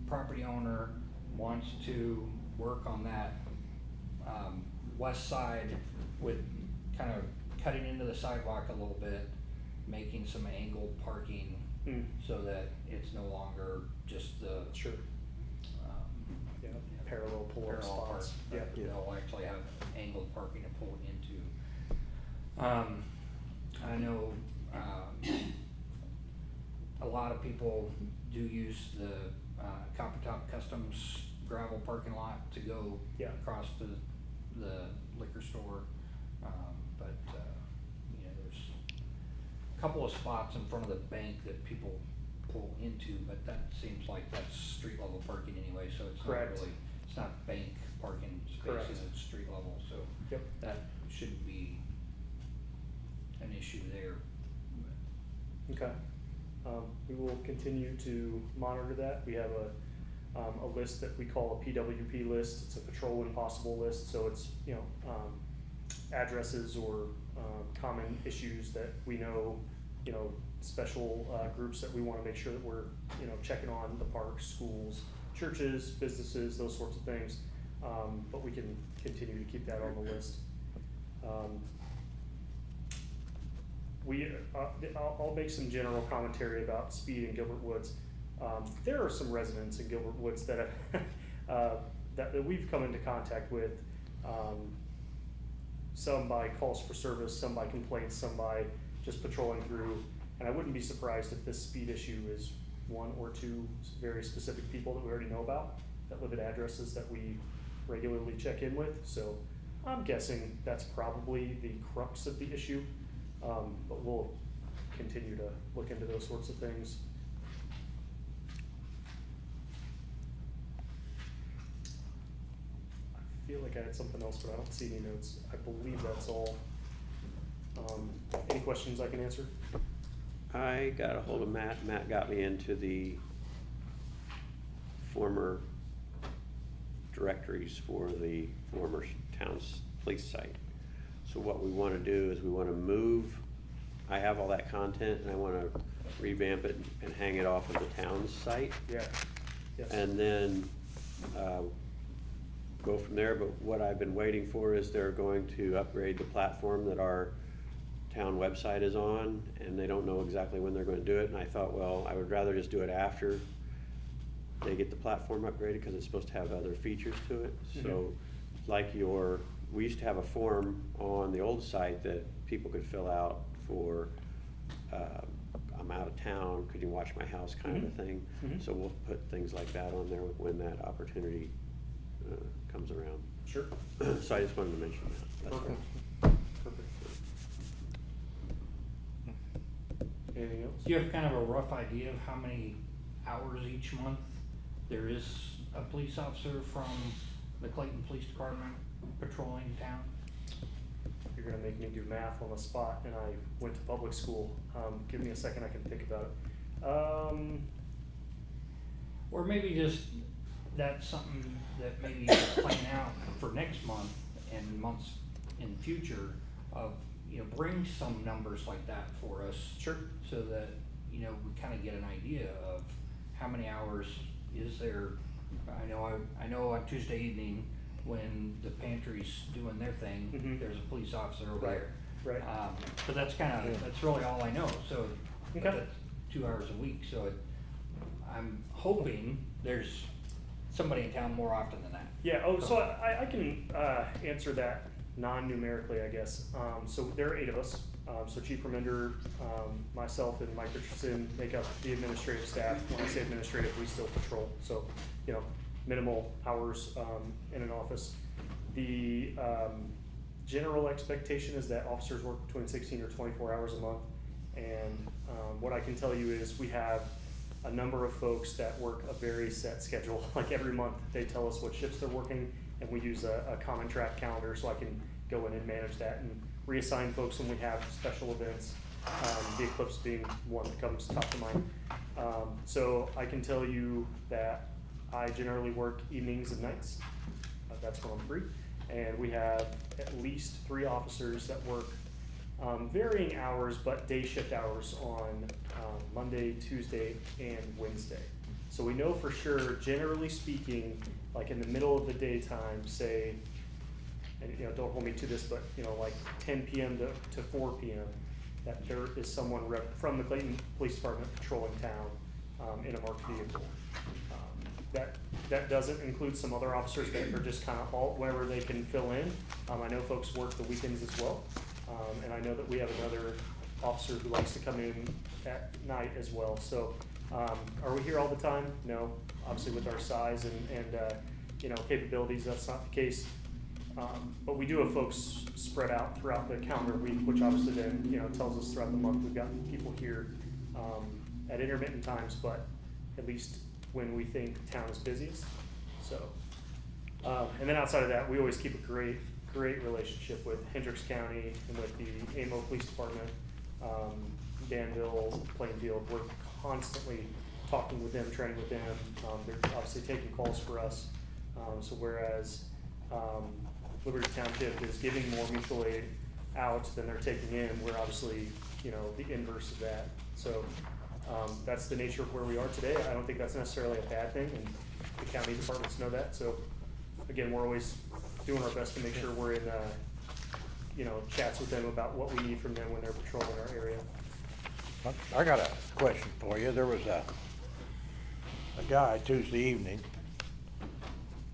property owner wants to work on that, west side with kind of cutting into the sidewalk a little bit, making some angled parking Mm. so that it's no longer just the, Sure. Yeah, parallel pull-up parallel park. spots. Yeah. But they'll actually have angled parking to pull into. I know, a lot of people do use the, Copper Top Customs gravel parking lot to go Yeah. across to the liquor store. But, there's a couple of spots in front of the bank that people pull into, but that seems like that's street level parking anyway, so it's not Correct. really, it's not bank parking Correct. spaces, it's street level, so Yep. that shouldn't be an issue there. Okay. We will continue to monitor that. We have a list that we call a PWP list. It's a patrol when possible list, so it's, addresses or, common issues that we know, special, groups that we wanna make sure that we're, checking on: the parks, schools, churches, businesses, those sorts of things. But we can continue to keep that on the list. I'll make some general commentary about speed in Gilbert Woods. There are some residents in Gilbert Woods that have, that we've come into contact with, some by calls for service, some by complaints, some by just patrolling through. And I wouldn't be surprised if this speed issue is 1 or 2 very specific people that we already know about, that live at addresses that we regularly check in with. So I'm guessing that's probably the crux of the issue. But we'll continue to look into those sorts of things. I feel like I had something else, but I don't see any notes. I believe that's all. Any questions I can answer? I got a hold of Matt. Matt got me into the former directories for the former town's police site. So what we wanna do is we wanna move, I have all that content and I wanna revamp it and hang it off of the town's site. Yeah. Yes. And then, go from there, but what I've been waiting for is they're going to upgrade the platform that our town website is on, and they don't know exactly when they're gonna do it, and I thought, well, I would rather just do it after they get the platform upgraded, cause it's supposed to have other features to it. So, like we used to have a form on the old site that people could fill out for, I'm out of town, could you watch my house kind of a thing. So we'll put things like that on there when that opportunity comes around. Sure. So I just wanted to mention that. That's Perfect. all. Perfect. Anything else? Do you have kind of a rough idea of how many hours each month there is a police officer from the Clayton Police Department patrolling town? You're gonna make me do math on the spot, and I went to public school. Give me a second, I can think about it. Or maybe just, that's something that maybe you can plan out for next month and months in future of, bring some numbers like that for us. Sure. So that, we kinda get an idea of how many hours is there. I know on Tuesday evening, when the pantry's doing their thing, Mhm. there's a police officer over Right, there. right. But that's that's really all I know, so, but Okay. that's 2 hours a week, so I'm hoping there's somebody in town more often than that. Yeah, so I can answer that non-numerically, I guess. So there are 8 of us. So Chief Remender, myself, and Mike Richardson make up the administrative staff. When I say administrative, we still patrol, so, minimal hours in an office. The general expectation is that officers work between 16 or 24 hours a month. And what I can tell you is we have a number of folks that work a very set schedule. Like every month, they tell us what shifts they're working, and we use a common track calendar, so I can go in and manage that and reassign folks when we have special events. The eclipse being one that comes top of mind. So I can tell you that I generally work evenings and nights. That's when I'm free. And we have at least 3 officers that work varying hours, but day shift hours on Monday, Tuesday, and Wednesday. So we know for sure, generally speaking, like in the middle of the daytime, say, and don't hold me to this, but like 10 p.m. to 4 p.m., that there is someone from the Clayton Police Department patrolling town in a marked vehicle. That doesn't include some other officers that are just kind of all wherever they can fill in. I know folks work the weekends as well, and I know that we have another officer who likes to come in at night as well. So, are we here all the time? No, obviously with our size and capabilities, that's not the case. But we do have folks spread out throughout the calendar week, which obviously then tells us throughout the month we've got people here at intermittent times, but at least when we think town is busiest. So, and then outside of that, we always keep a great relationship with Hendricks County and with the AMO Police Department, Danville, Plainfield. We're constantly talking with them, training with them. They're obviously taking calls for us. So whereas Liberty Township is giving more mutual aid out than they're taking in, we're obviously the inverse of that. So that's the nature of where we are today. I don't think that's necessarily a bad thing, and the county departments know that. So again, we're always doing our best to make sure we're in chats with them about what we need from them when they're patrolling our area. I got a question for you. There was a guy Tuesday evening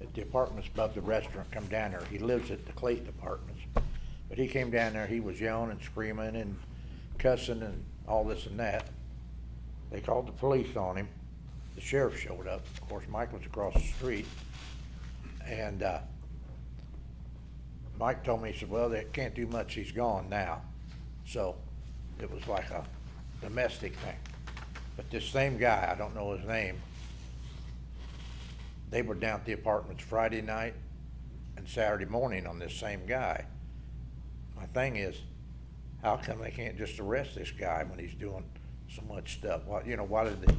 at the apartments above the restaurant come down there. He lives at the Clayton Apartments. But he came down there, he was yelling and screaming and cussing and all this and that. They called the police on him. The sheriff showed up. Of course, Mike was across the street. And Mike told me, he said, well, they can't do much, he's gone now. So it was like a domestic thing. But this same guy, I don't know his name, they were down at the apartments Friday night and Saturday morning on this same guy. My thing is, how come they can't just arrest this guy when he's doing so much stuff? Why did they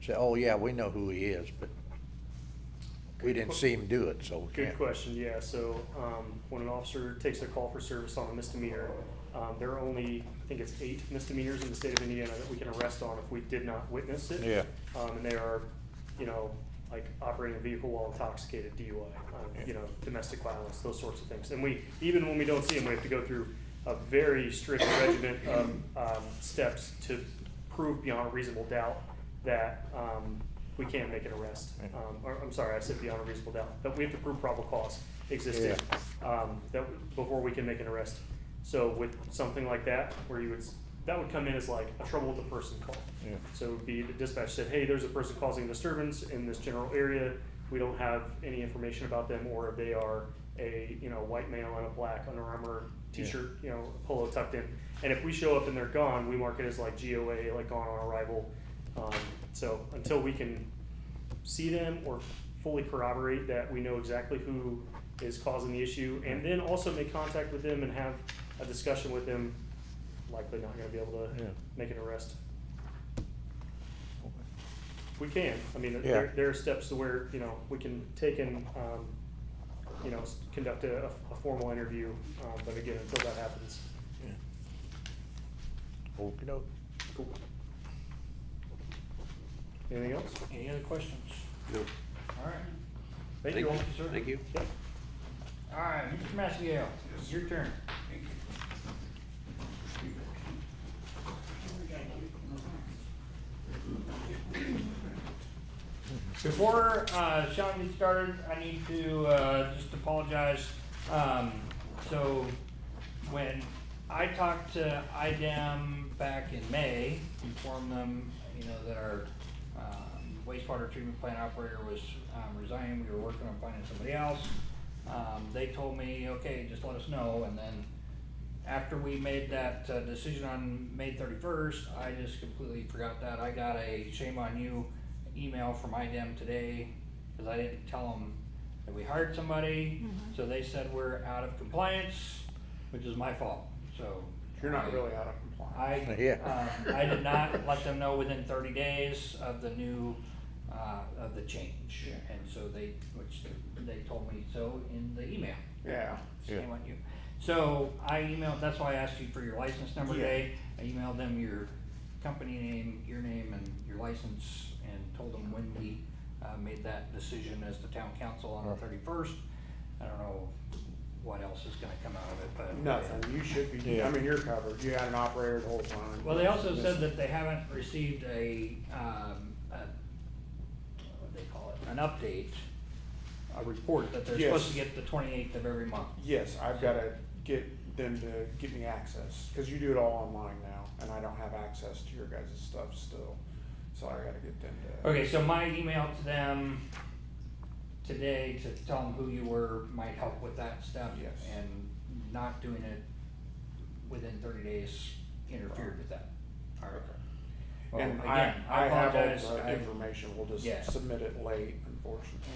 say, oh yeah, we know who he is, but we didn't see him do it, so we Good can't. question, yeah. So when an officer takes a call for service on a misdemeanor, there are only, I think it's 8 misdemeanors in the state of Indiana that we can arrest on if we did not witness it. Yeah. And they are, like operating a vehicle while intoxicated, DUI, domestic violence, those sorts of things. And we, even when we don't see them, we have to go through a very strict regimen of steps to prove beyond a reasonable doubt that we can't make an arrest. Or, I'm sorry, I said beyond a reasonable doubt, but we have to prove probable cause existed before we can make an arrest. So with something like that, where that would come in as like a trouble with the person call. Yeah. So it would be the dispatch said, hey, there's a person causing disturbance in this general area. We don't have any information about them, or if they are a white male in a black Under Armour t-shirt, polo tucked in. And if we show up and they're gone, we mark it as like GOA, like gone on arrival. So until we can see them or fully corroborate that we know exactly who is causing the issue, and then also make contact with them and have a discussion with them, likely not going to be able to make an arrest. We can. I mean, there are steps to where we can take and conduct a formal interview. But again, until that happens. Okey-doke. Cool. Anything else? Any other questions? No. All right. Thank you, sir. Thank you. Yep. All right, Mr. Maciel, it's your turn. Before Sean gets started, I need to just apologize. So when I talked to IDEM back in May, informed them, that our wastewater treatment plant operator was resigning. We were working on finding somebody else. They told me, okay, just let us know. And then after we made that decision on May 31st, I just completely forgot that. I got a shame on you email from IDEM today because I didn't tell them that we hired somebody, so they said we're out of compliance, which is my fault, so. You're not really out of compliance. Yeah. I did not let them know within 30 days of the new, of the change. Yeah. And so which they told me so in the email. Yeah. Shame on you. So I emailed, that's why I asked you for your license number Yeah. today. I emailed them your company name, your name and your license, and told them when we made that decision as the town council on the 31st. I don't know what else is gonna come out of it, but. Nothing, you should be, Yeah. I mean, you're covered, you had an operator the whole time. Well, they also said that they haven't received what do they call it, an update, a report that they're supposed to Yes. get the 28th of every month. Yes, I've gotta get them to give me access, cause you do it all online now, and I don't have access to your guys' stuff still, so I gotta get them to. Okay, so my email to them today to tell them who you were might help with that stuff. Yes. And not doing it within 30 days interfered with that. All right. Well, And again, I have apologize. all the I- information, we'll just Yeah. submit it late, unfortunately,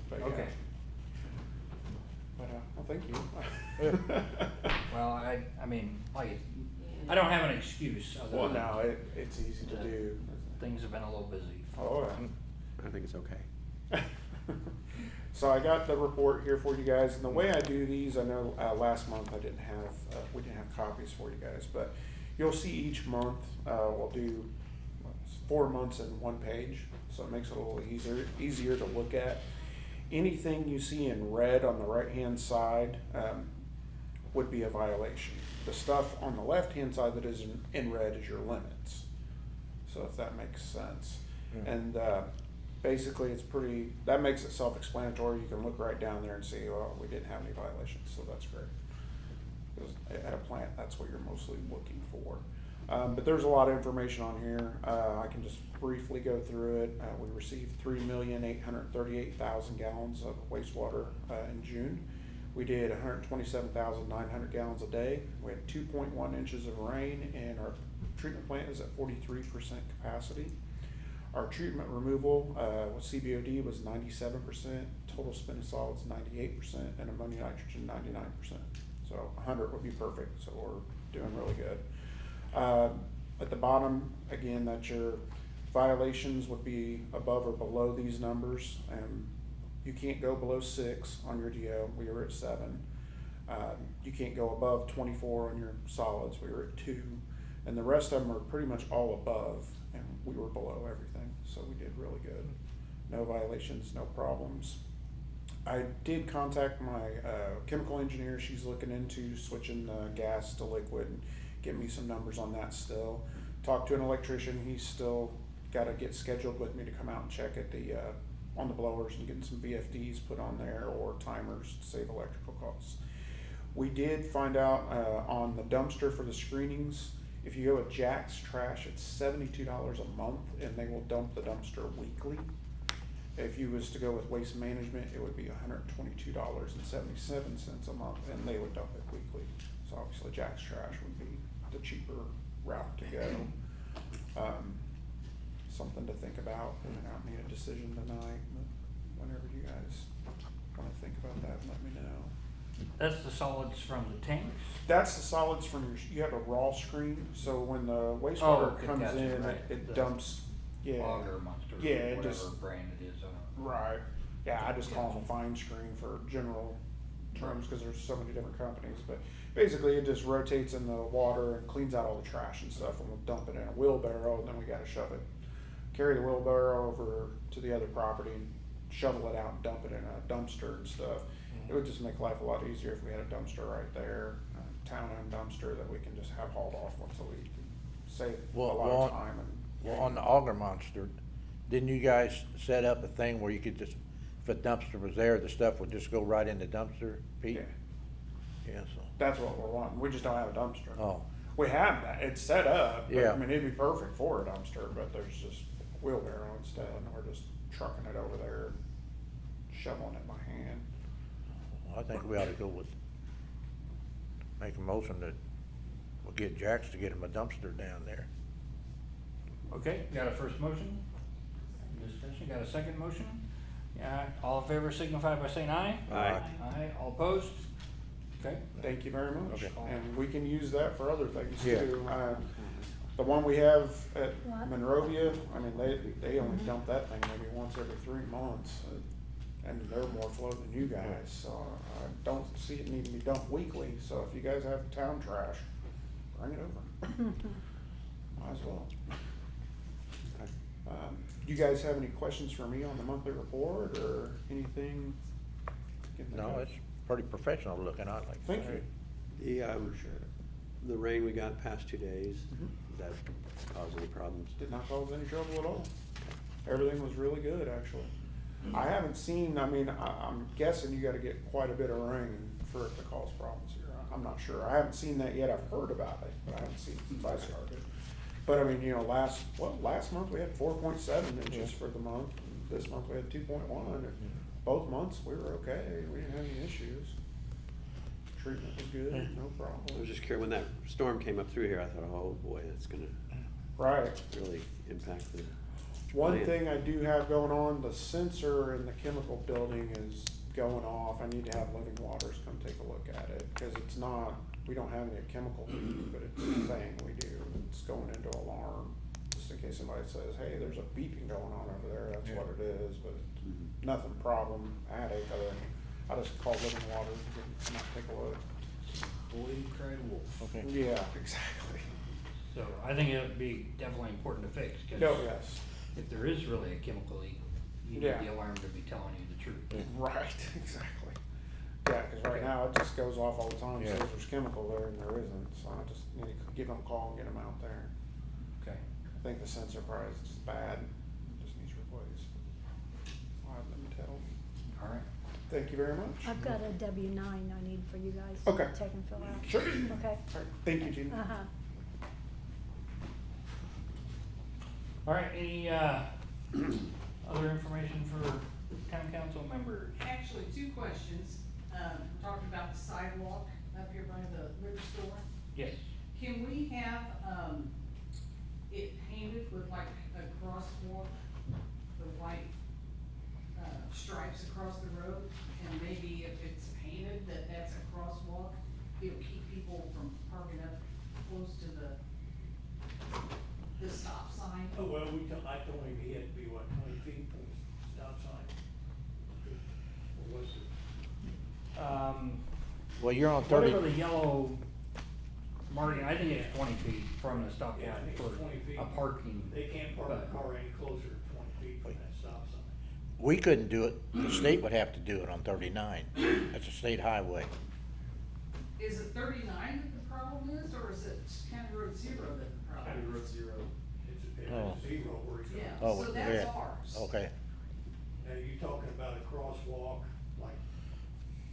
but yeah. Okay. But, well, thank you. Well, I mean, like, I don't have an excuse other Well, than no, it's easy to do. things have been a little busy. Oh, yeah. I think it's okay. So I got the report here for you guys, and the way I do these, I know, last month I didn't have, we didn't have copies for you guys, but you'll see each month, we'll do 4 months in one page, so it makes it a little easier to look at. Anything you see in red on the right-hand side, would be a violation. The stuff on the left-hand side that is in red is your limits, so if that makes sense. And, basically, it's pretty, that makes it self-explanatory. You can look right down there and see, oh, we didn't have any violations, so that's great. Because at a plant, that's what you're mostly looking for. But there's a lot of information on here. I can just briefly go through it. We received 3,838,000 gallons of wastewater in June. We did 127,900 gallons a day. We had 2.1 inches of rain, and our treatment plant is at 43% capacity. Our treatment removal with CBOD was 97%, total spent solids 98%, and ammonia nitrogen 99%. So 100 would be perfect, so we're doing really good. At the bottom, again, that's your violations would be above or below these numbers. You can't go below 6 on your DO, we were at 7. You can't go above 24 on your solids, we were at 2. And the rest of them are pretty much all above, and we were below everything, so we did really good. No violations, no problems. I did contact my chemical engineer. She's looking into switching the gas to liquid and get me some numbers on that still. Talked to an electrician. He's still got to get scheduled with me to come out and check at the on the blowers and getting some VFDs put on there or timers to save electrical costs. We did find out on the dumpster for the screenings, if you go with Jack's Trash, it's $72 a month, and they will dump the dumpster weekly. If you was to go with Waste Management, it would be $122.77 a month, and they would dump it weekly. So obviously Jack's Trash would be the cheaper route to go. Something to think about. I don't need a decision tonight, but whenever you guys want to think about that, let me know. That's the solids from the tanks? That's the solids from your, you have a raw screen, so when the Oh, wastewater okay, comes gotcha, in, right. it The dumps, yeah. Auger Monster, Yeah, it whatever just- brand it is. Right, yeah, I just call them a fine screen for general terms, cause there's so many different companies, but basically it just rotates in the water and cleans out all the trash and stuff, and we'll dump it in a wheelbarrow, and then we gotta shove it, carry the wheelbarrow over to the other property and shovel it out and dump it in a dumpster and stuff. It would just make life a lot easier if we had a dumpster right there, a town-owned dumpster that we can just have hauled off once a week, and save a Well, lot well, of time and. Well, on the auger monster, didn't you guys set up a thing where you could just, if a dumpster was there, the stuff would just go right in the dumpster, Pete? Yeah. Yeah, so, That's what we're wanting, we just don't have a dumpster. oh, We have that, it's set up, but, Yeah. I mean, it'd be perfect for a dumpster, but there's just wheelbarrow instead, and we're just trucking it over there, shoveling it by hand. I think we ought to go with, make a motion that we'll get Jack's to get him a dumpster down there. Okay, got a first motion? Discussion, got a second motion? Yeah, all in favor signify by saying aye. Aye. Aye, all opposed? Okay. Thank you very much. Okay. And we can use that for other things Yeah. too. The one we have at What? Monrovia, I mean, they only dump that thing maybe once every 3 months. And they're more flow than you guys, so I don't see it needing to be dumped weekly. So if you guys have town trash, bring it over. Might as well. You guys have any questions for me on the monthly report or anything? No, it's pretty professional looking, I like. Thank you. The, Appreciate it. the rain we got the past 2 days, Mhm. did that cause any problems? Did not cause any trouble at all. Everything was really good, actually. I haven't seen, I mean, I'm guessing you gotta get quite a bit of rain for it to cause problems here. I'm not sure. I haven't seen that yet. I've heard about it, but I haven't seen it since I started. But I mean, you know, last month we had 4.7 inches for the month. And this month we had 2.1. And both months we were okay. We didn't have any issues. Treatment was good, no I was problem. just curious, when that storm came up through here, I thought, oh boy, that's gonna Right. really impact the. One plant. thing I do have going on, the sensor in the chemical building is going off. I need to have Living Waters come take a look at it, cause it's not, we don't have any chemical leak, but it's saying we do. It's going into alarm, just in case somebody says, hey, there's a beeping going on over there, that's what it is, but Mhm. nothing problematic, other than, I just call Living Waters and come out and take a look. Boy, cried wolf. Okay. Yeah, exactly. So I think it would be definitely important to fix, No, cause yes, if there is really a chemical leak, you need Yeah. the alarm to be telling you the truth. right, exactly. Yeah, cause right now it just goes off all the time, Yeah. says there's chemical there and there isn't, so I just need to give them a call and get them out there. Okay. I think the sensor probably is just bad, it just needs replaced. I'll have them tell. All right. Thank you very much. I've got a W-9 I need for you guys. Okay. to Take and fill out. Sure. Okay. All right, thank you, Gina. Uh-huh. All right, any, other information for town council members? Actually, 2 questions. We're talking about the sidewalk up here by the liquor store. Yes. Can we have, it painted with like a crosswalk, the white, stripes across the road? And maybe if it's painted that that's a crosswalk, it'll keep people from parking up close to the stop sign. Oh, well, I told him he had to be, what, 20 feet from the stop sign? Or was it? Well, you're on 30. Whatever the yellow marking, I think it's 20 feet from the stop Yeah, I line think for it's 20 feet. a parking. They can't park a car any closer than 20 feet from that stop sign. We couldn't do it. The state would have to do it on 39. That's a state highway. Is it 39 that the problem is, or is it County Road 0 that the problem is? County Road 0. It's Oh. zero where he's Yeah, Oh, so that's yeah. ours. Okay. Now, you talking about a crosswalk, like,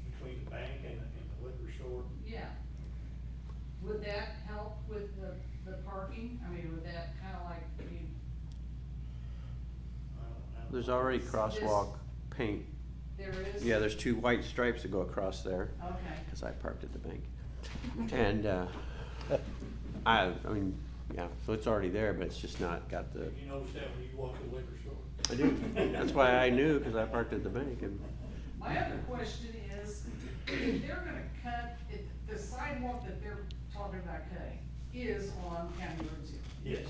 between the bank and the liquor store? Yeah. Would that help with the parking? I mean, would that kinda like be, I don't know. There's already crosswalk paint. there is? Yeah, there's 2 white stripes that go across there, Okay, cause I parked at the bank. And, I mean, yeah, so it's already there, but it's just not got the, You notice that when you walk to the liquor store? I do, that's why I knew, cause I parked at the bank and. my other question is, if they're gonna cut, if the sidewalk that they're talking about cutting is on County Road 0. Yes.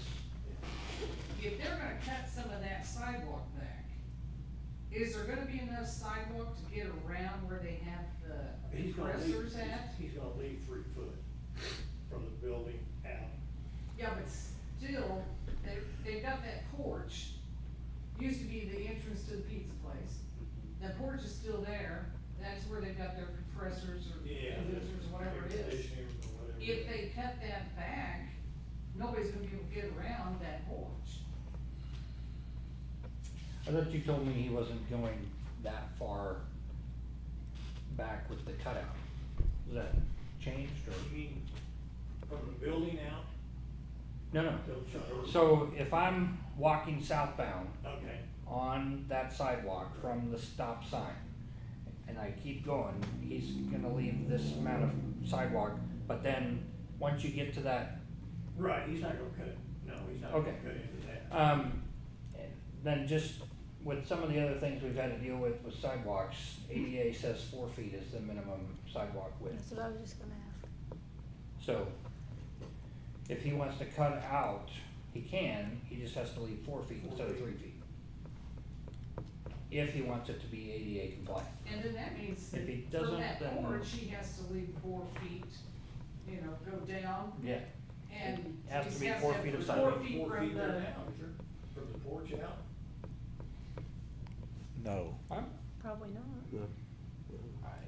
If they're gonna cut some of that sidewalk back, is there gonna be enough sidewalk to get around where they have the He's gonna leave, compressors at? he's gonna leave 3 foot from the building out. Yeah, but still, they've got that porch, used to be the entrance to the pizza place. That porch is still there, that's where they've got their compressors or Yeah. diffusers, whatever it is. Conditioning or whatever. If they cut that back, nobody's gonna be able to get around that porch. I thought you told me he wasn't going that far back with the cutout. Is that changed or? You mean from the building out? No, no. to- So if I'm walking southbound Okay, on that sidewalk from the stop sign and I keep going, he's gonna leave this amount of sidewalk, but then once you get to that, right, he's not gonna cut it, no, he's not gonna Okay. cut into that. then just with some of the other things we've had to deal with sidewalks, ADA says 4 feet is the minimum sidewalk width. That's what I was just gonna ask. So if he wants to cut it out, he can, he just has to leave 4 feet instead of 3 feet. If he wants it to be ADA compliant. And then that means If he that for doesn't, that then- porch, he has to leave 4 feet, you know, go down, Yeah. and. Has to he be has 4 have feet of 4 sidewalk. feet 4 from feet there the, now, is there, from the porch out? No. Probably not. No.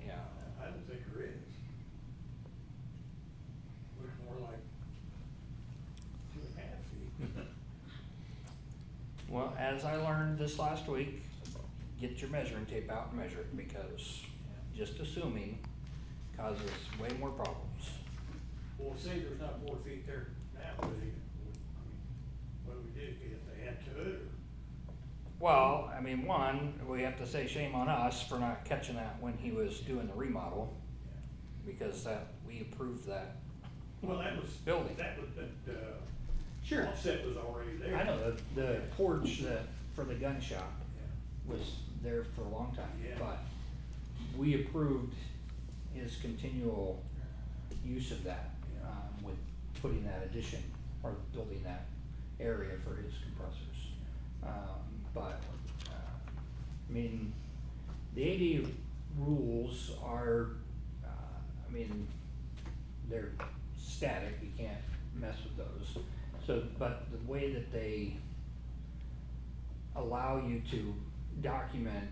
Yeah. I don't think there is. Looks more like 2.5 feet. Well, as I learned this last week, get your measuring tape out and measure it, because just assuming causes way more problems. Well, say there's not 4 feet there now, what do we do, if they add to it, or? Well, I mean, one, we have to say shame on us for not catching that when he was doing the remodel, because we approved that. Well, that was. Building. That was, Sure. offset was already there. I know, the porch for the gun shop Yeah. was there for a long time, Yeah. but we approved his continual use of that, with putting that addition, or building that area for his compressors. But, I mean, the AD rules are, I mean, they're static, you can't mess with those. So, but the way that they allow you to document,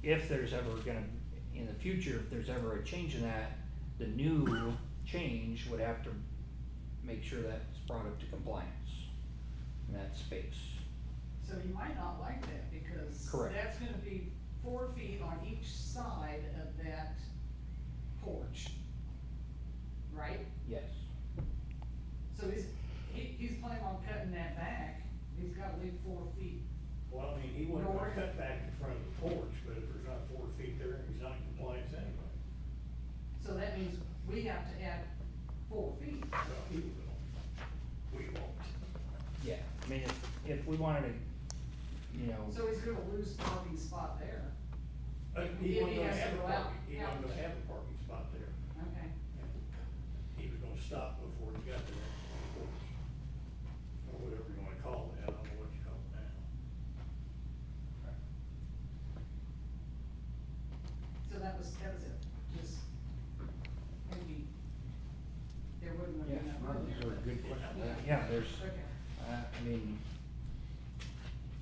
if there's ever gonna, in the future, if there's ever a change in that, the new change would have to make sure that's brought up to compliance in that space. so you might not like that, because Correct. that's gonna be 4 feet on each side of that porch, right? Yes. So he's planning on cutting that back, he's gotta leave 4 feet. Well, I mean, he wasn't gonna North. cut back in front of the porch, but if there's not 4 feet there, he's not in compliance anyway. So that means we have to add 4 feet. Well, he will. We won't. Yeah, I mean, if we wanted to, you know, So he's gonna lose parking spot there. He If wasn't he gonna has to have a go out- parking, he wasn't gonna have a parking spot there. Okay. He was gonna stop before he got there, or whatever you wanna call that, I don't know what you call it now. So that was it, just maybe there wouldn't have yeah, been that no, room these there. are good questions. Yeah, there's, Okay. I mean,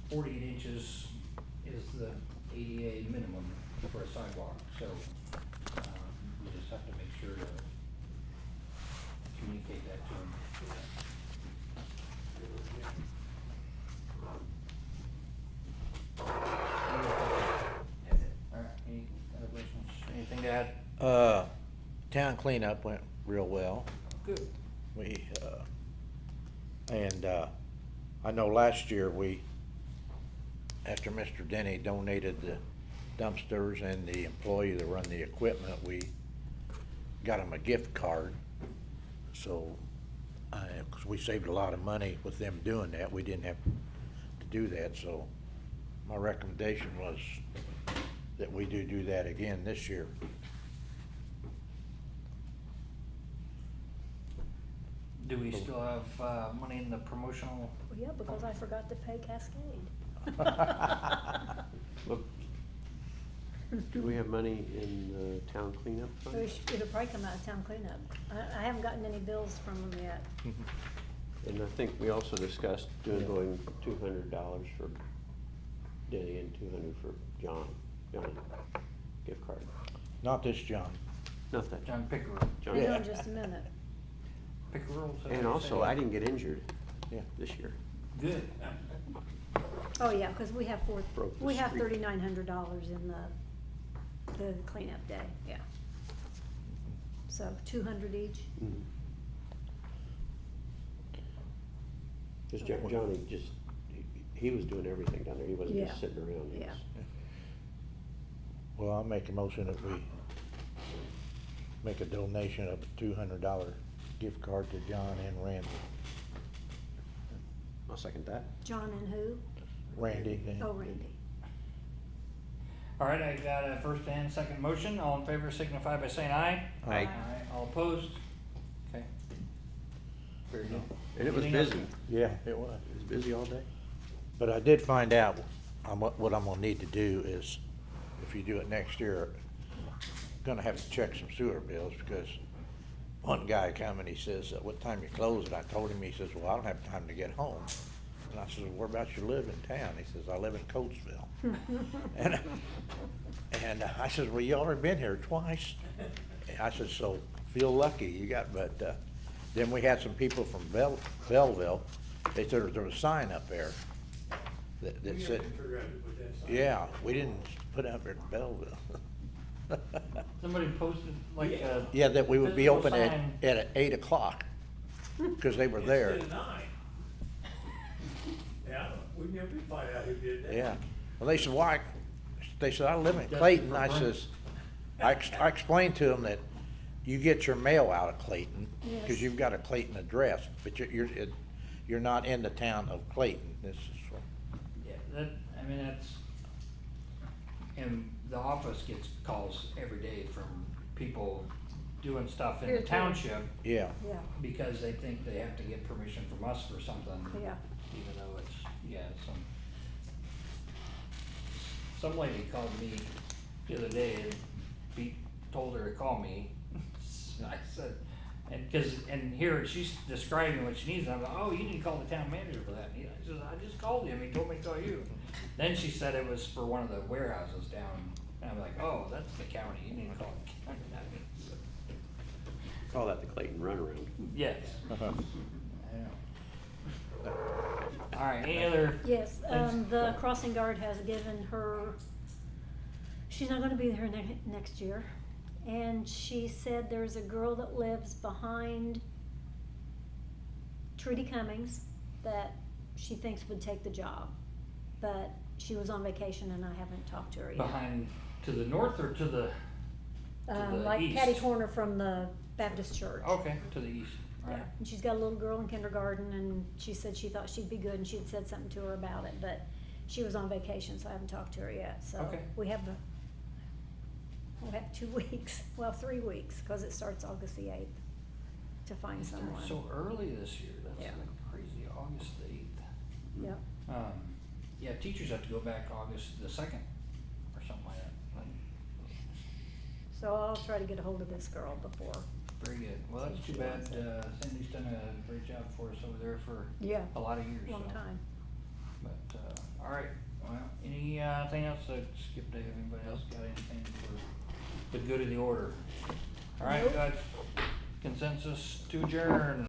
48 inches is the ADA minimum for a sidewalk, so, we just have to make sure to communicate that to them. That's it. All right, any other questions, anything to add? Town cleanup went real well. Good. We, I know last year after Mr. Denny donated the dumpsters and the employee that run the equipment, we got him a gift card. So, 'cause we saved a lot of money with them doing that, we didn't have to do that, so my recommendation was that we do that again this year. Do we still have, money in the promotional? Well, yeah, because I forgot to pay Cascade. Look, do we have money in the town cleanup So fund? it'll probably come out of town cleanup. I haven't gotten any bills from them yet. And I think we also discussed going $200 for Denny and 200 for John gift card. Not this John. Not that, John Pickerel. John. Hang on just a minute. Pickerel? is that And what you also, said? I didn't get injured Yeah. this year. Good. Oh, yeah, because we have Broke the we have streak. $3,900 in the cleanup day, yeah. So 200 each? Because Johnny he was doing everything down there, he wasn't Yeah. just sitting around. He Yeah. was- Well, I'll make a motion that we make a donation of a $200 gift card to John and Randy. I'll second that. John and who? Randy. and- Oh, Randy. All right, I got a first and second motion. All in favor signify by saying aye. Aye. All opposed? Okay. Very good. And it was Anything else? busy. Yeah, it was. It was busy all day. But I did find out, what I'm gonna need to do is, if you do it next year, gonna have to check some sewer bills, because one guy come and he says, what time you close? And I told him, he says, well, I don't have time to get home. And I said, well, whereabouts you live in town? He says, I live in Coatesville. And I said, well, you already been here twice. And I said, so feel lucky you got, but, then we had some people from Belleville, they said there was a sign up there that said, yeah, we didn't put it up there in Belleville. Somebody posted like a. Yeah, that we would be physical open sign. at 8 o'clock, because they were there. Instead of 9. Yeah, we never did find out who did that. Yeah. Well, they said, why? They said, I live in That's Clayton. for I Brent. says, I explained to them that you get your mail out of Clayton, because Yes. you've got a Clayton address, but you're not in the town of Clayton. This is for, Yeah, that, I mean, that's, and the office gets calls every day from people doing stuff in Here the too. township yeah. Yeah, because they think they have to get permission from us for something. yeah. Even though it's, yeah, some lady called me the other day and Pete told her to call me. I said, and here she's describing what she needs, and I'm like, oh, you need to call the town manager for that. And I said, I just called him, he told me to call you. Then she said it was for one of the warehouses down, and I'm like, oh, that's the county, you need to call the county, not me. So, Call that the Clayton runaround. yes, Uh-huh. I know. All right, any other? Yes, things? the crossing guard has given her, she's not gonna be there next year. And she said there's a girl that lives behind Trudy Cummings that she thinks would take the job. But she was on vacation and I haven't talked to her yet. Behind, to the north or to the, the Like east? catty corner from the Baptist church. okay, to the east, all Yeah, right. and she's got a little girl in kindergarten, and she said she thought she'd be good, and she'd said something to her about it, but she was on vacation, so I haven't talked to her yet, so. Okay. We'll have 2 weeks, well, 3 weeks, cause it starts August the 8th, to find It started someone. so early this year, that's Yeah. like crazy, August the 8th. Yep, Yeah, teachers have to go back August the 2nd or something like that. so I'll try to get a hold of this girl before. Very good. Well, that's too bad. Cindy's done a great job for us over there for Yeah, a lot of years. long so. time. But, all right. Well, anything else? Skip Dave, anybody else got anything for the good of the order? All right, Nope. guys. Consensus to adjourn.